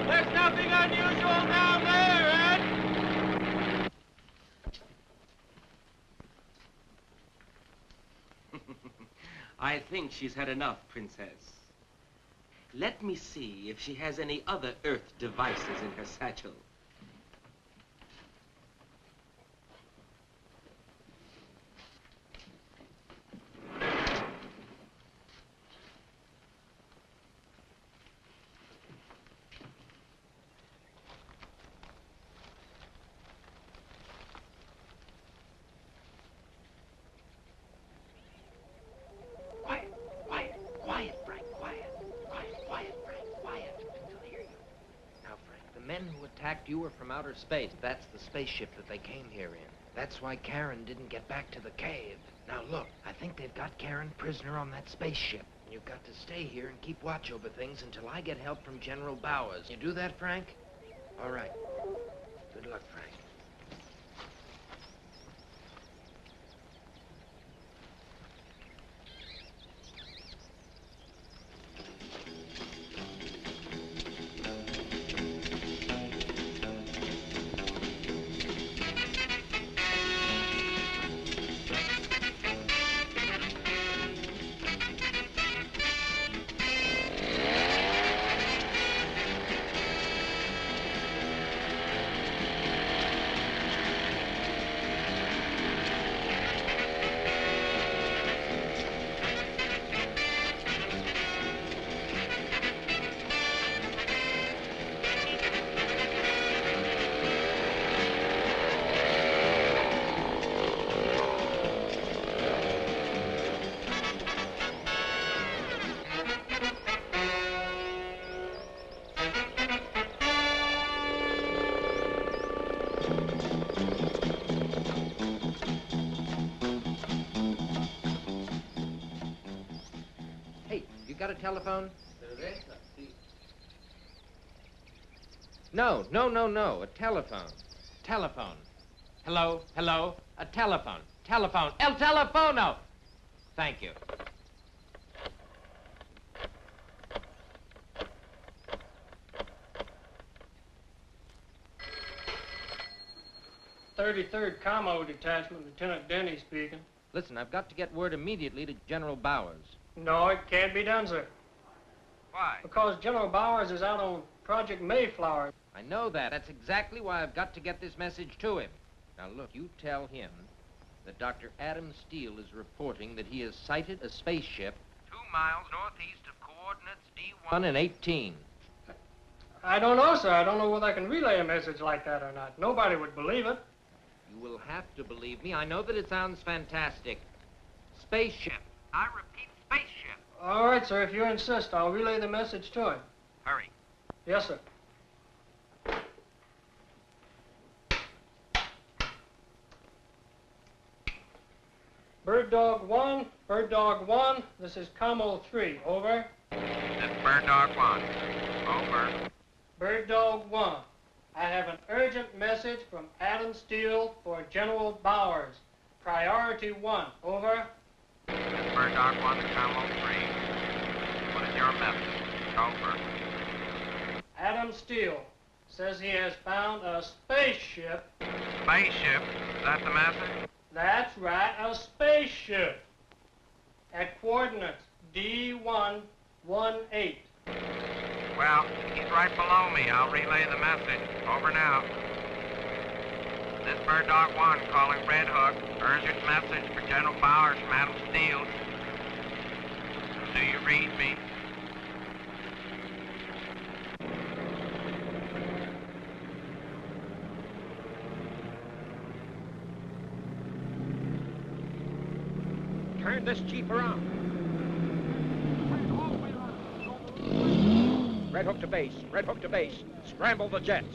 There's nothing unusual down there, Ed! I think she's had enough, Princess. Let me see if she has any other Earth devices in her satchel. Quiet, Frank, quiet. Quiet, Frank, quiet. They'll hear you. Now, Frank, the men who attacked you were from outer space. That's the spaceship that they came here in. That's why Karen didn't get back to the cave. Now, look, I think they've got Karen prisoner on that spaceship. You've got to stay here and keep watch over things until I get help from General Bowers. You do that, Frank? All right. Good luck, Frank. telephone? No, no, no, no. A telephone. Telephone. Hello, hello. A telephone. Telephone. El telefono. Thank you. 33rd Commo Detachment, Lieutenant Denny speaking. Listen, I've got to get word immediately to General Bowers. No, it can't be done, sir. Why? Because General Bowers is out on Project Mayflower. I know that. That's exactly why I've got to get this message to him. Now, look, you tell him that Dr. Adam Steele is reporting that he has sighted a spaceship 2 miles northeast of coordinates D1 and 18. I don't know, sir. I don't know whether I can relay a message like that or not. Nobody would believe it. You will have to believe me. I know that it sounds fantastic. Spaceship. I repeat, spaceship. All right, sir. If you insist, I'll relay the message to him. Hurry. Yes, sir. Bird Dog 1, Bird Dog 1, this is Commo 3, over. This is Bird Dog 1, over. Bird Dog 1, I have an urgent message from Adam Steele for General Bowers. Priority 1, over. This is Bird Dog 1 to Commo 3. What is your message? Over. Adam Steele says he has found a spaceship. Spaceship? Is that the message? That's right, a spaceship. At coordinates D118. Well, he's right below me. I'll relay the message. Over now. This Bird Dog 1 calling Red Hook. Urgent message for General Bowers from Adam Steele. Do you read me? Turn this Jeep around. Red Hook to base. Red Hook to base. Scramble the jets.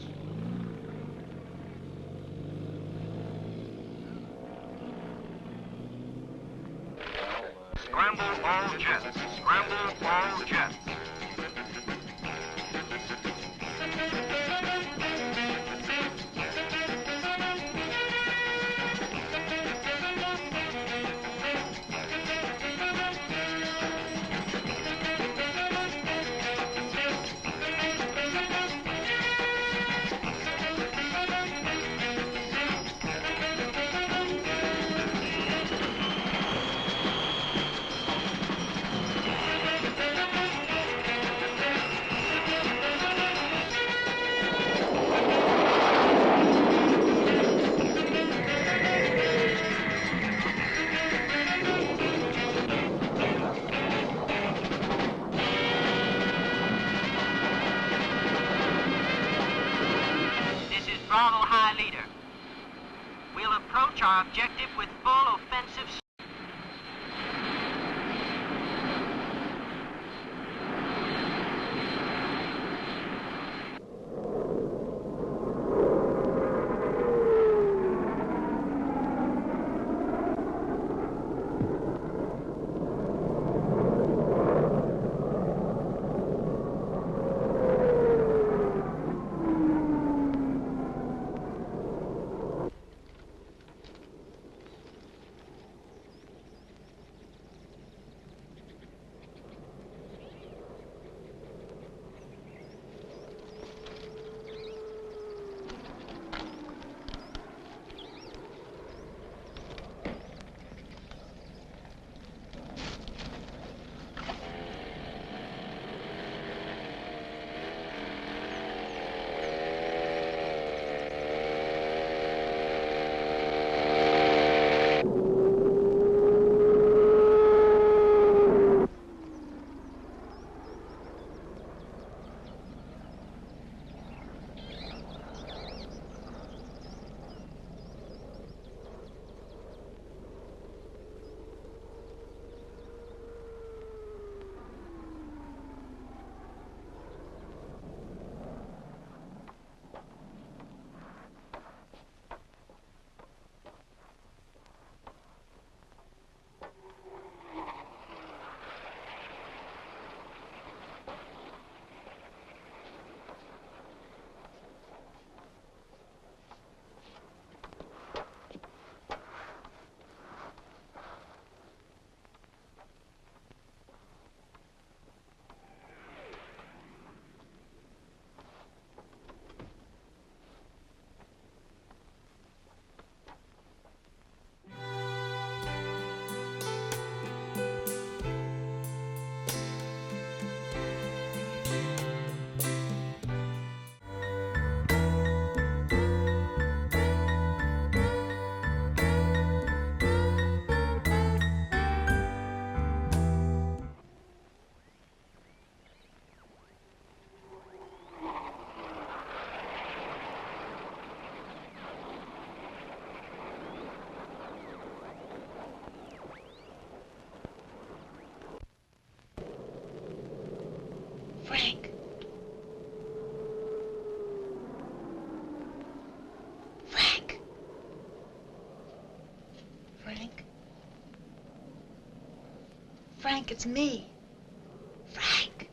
Scramble all jets. Scramble all jets. Bravo High Leader. We'll approach our objective with full offensive. Frank, it's me. Frank.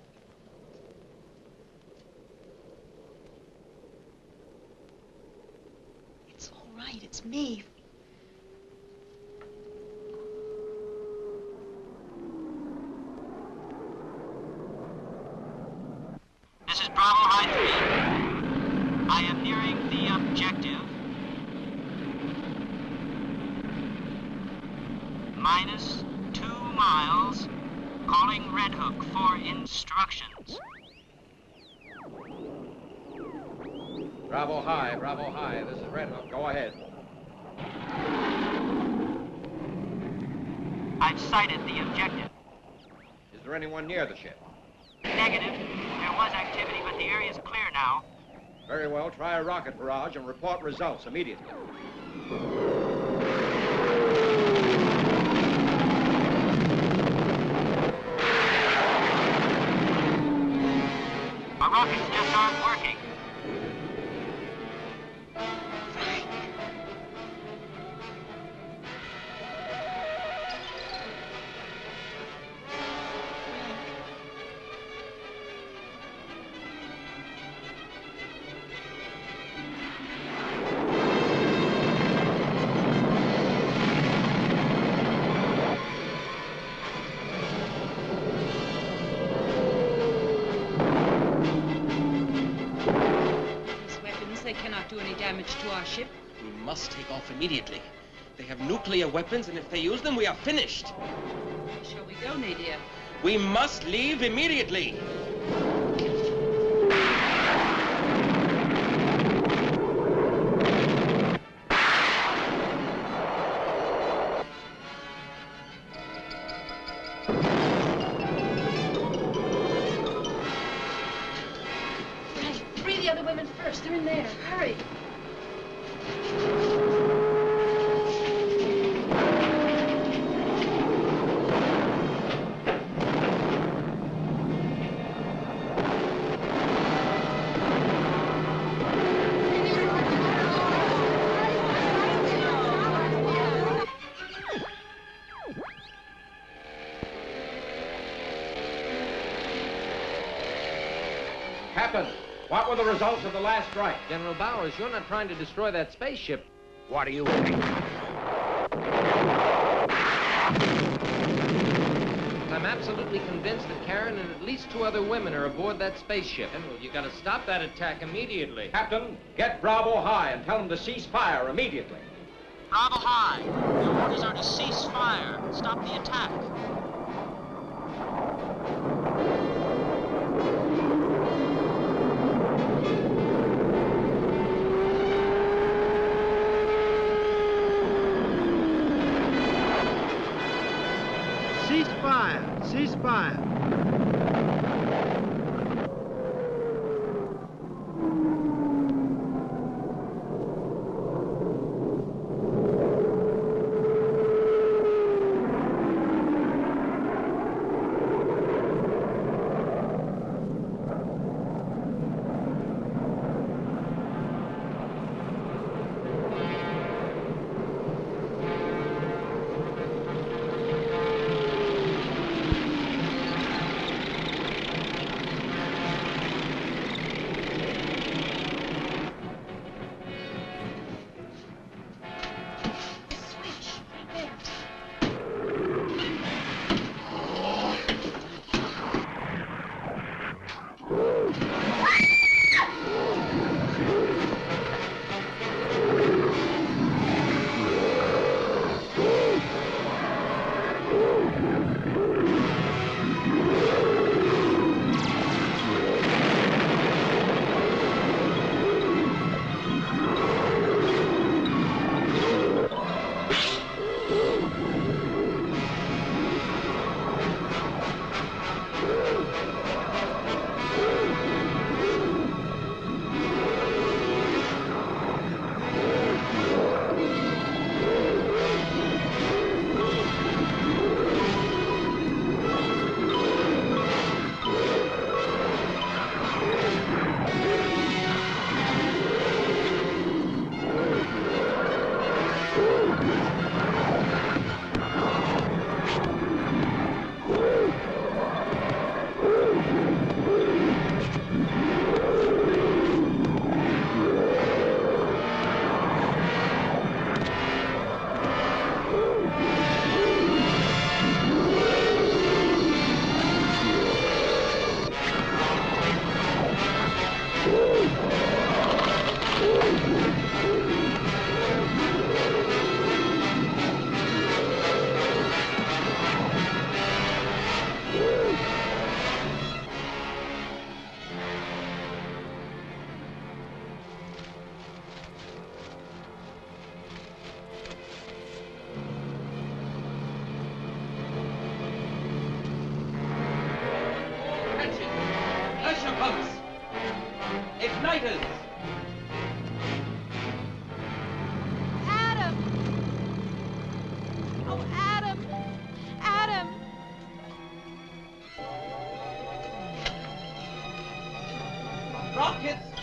It's all right, it's me. This is Bravo High 3. I am nearing the objective. Minus 2 miles. Calling Red Hook for instructions. Bravo High, this is Red Hook. Go ahead. I've sighted the objective. Is there anyone near the ship? Negative. There was activity, but the area's clear now. Very well, try a rocket barrage and report results immediately. Our rockets just aren't working. They cannot do any damage to our ship. We must take off immediately. They have nuclear weapons, and if they use them, we are finished. Where shall we go, Nadia? We must leave immediately. Frank, free the other women first. They're in there. Hurry. Captain, what were the results of the last strike? General Bowers, you're not trying to destroy that spaceship. What do you think? I'm absolutely convinced that Karen and at least 2 other women are aboard that spaceship. General, you gotta stop that attack immediately. Captain, get Bravo High and tell them to cease fire immediately. Bravo High. Your orders are to cease fire. Stop the attack. Cease fire! Cease fire!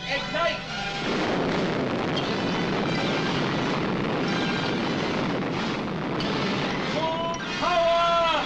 Ignite! Full power!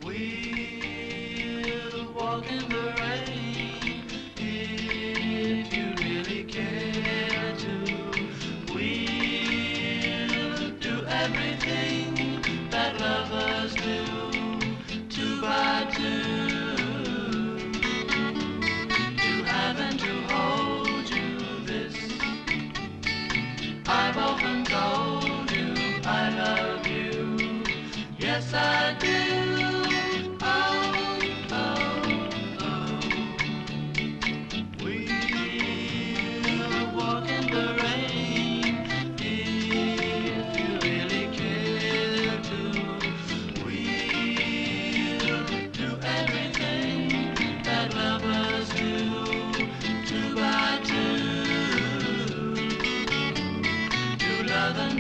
We'll walk in the rain if you really care to. We'll do everything that lovers do, two by two. To have and to hold you, this I've often told you I love you. Yes, I do.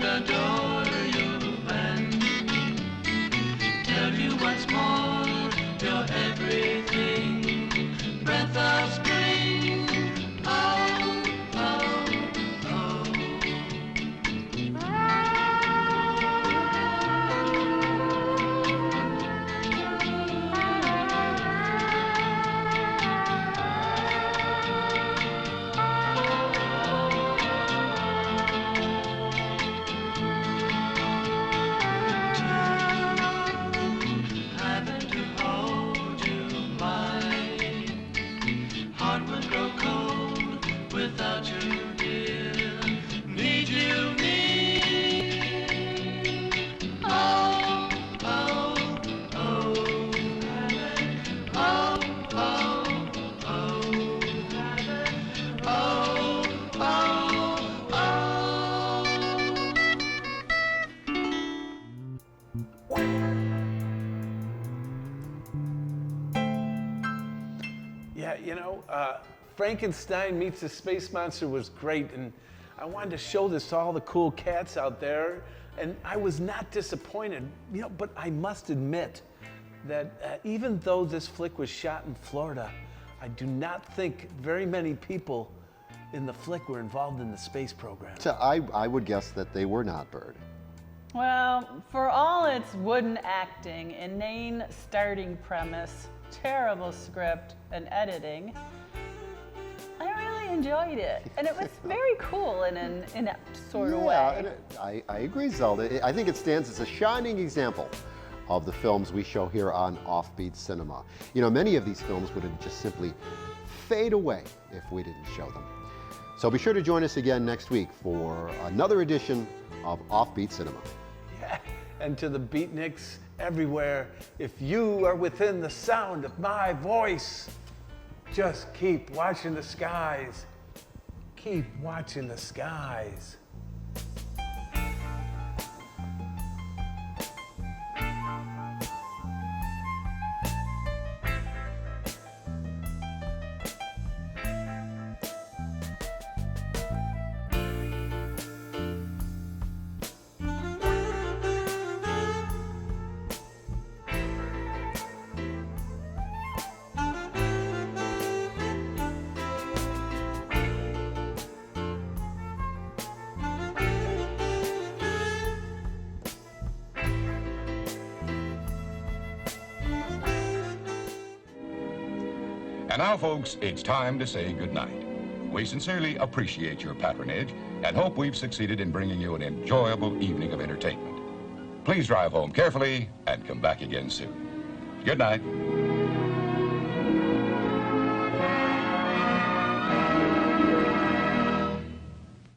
Adore you and tell you what's more, you're everything. Breath of spring, oh, oh, without you, dear. Need you, need. Oh, oh, oh. Oh, oh, oh. Oh, oh, Yeah, you know, Frankenstein Meets the Space Monster was great, and I wanted to show this to all the cool cats out there, and I was not disappointed, you know, but I must admit that even though this flick was shot in Florida, I do not think very many people in the flick were involved in the space program. So I would guess that they were not, Bird. Well, for all its wooden acting, inane starting premise, terrible script, and editing, I really enjoyed it. And it was very cool in an inept sort of way. I agree, Zelda. I think it stands as a shining example of the films we show here on Offbeat Cinema. You know, many of these films would have just simply fade away if we didn't show them. So be sure to join us again next week for another edition of Offbeat Cinema. Yeah, and to the beatniks everywhere, if you are within the sound of my voice, just keep watching the skies. Keep watching the skies. And now, folks, it's time to say goodnight. We sincerely appreciate your patronage and hope we've succeeded in bringing you an enjoyable evening of entertainment. Please drive home carefully and come back again soon. Good night.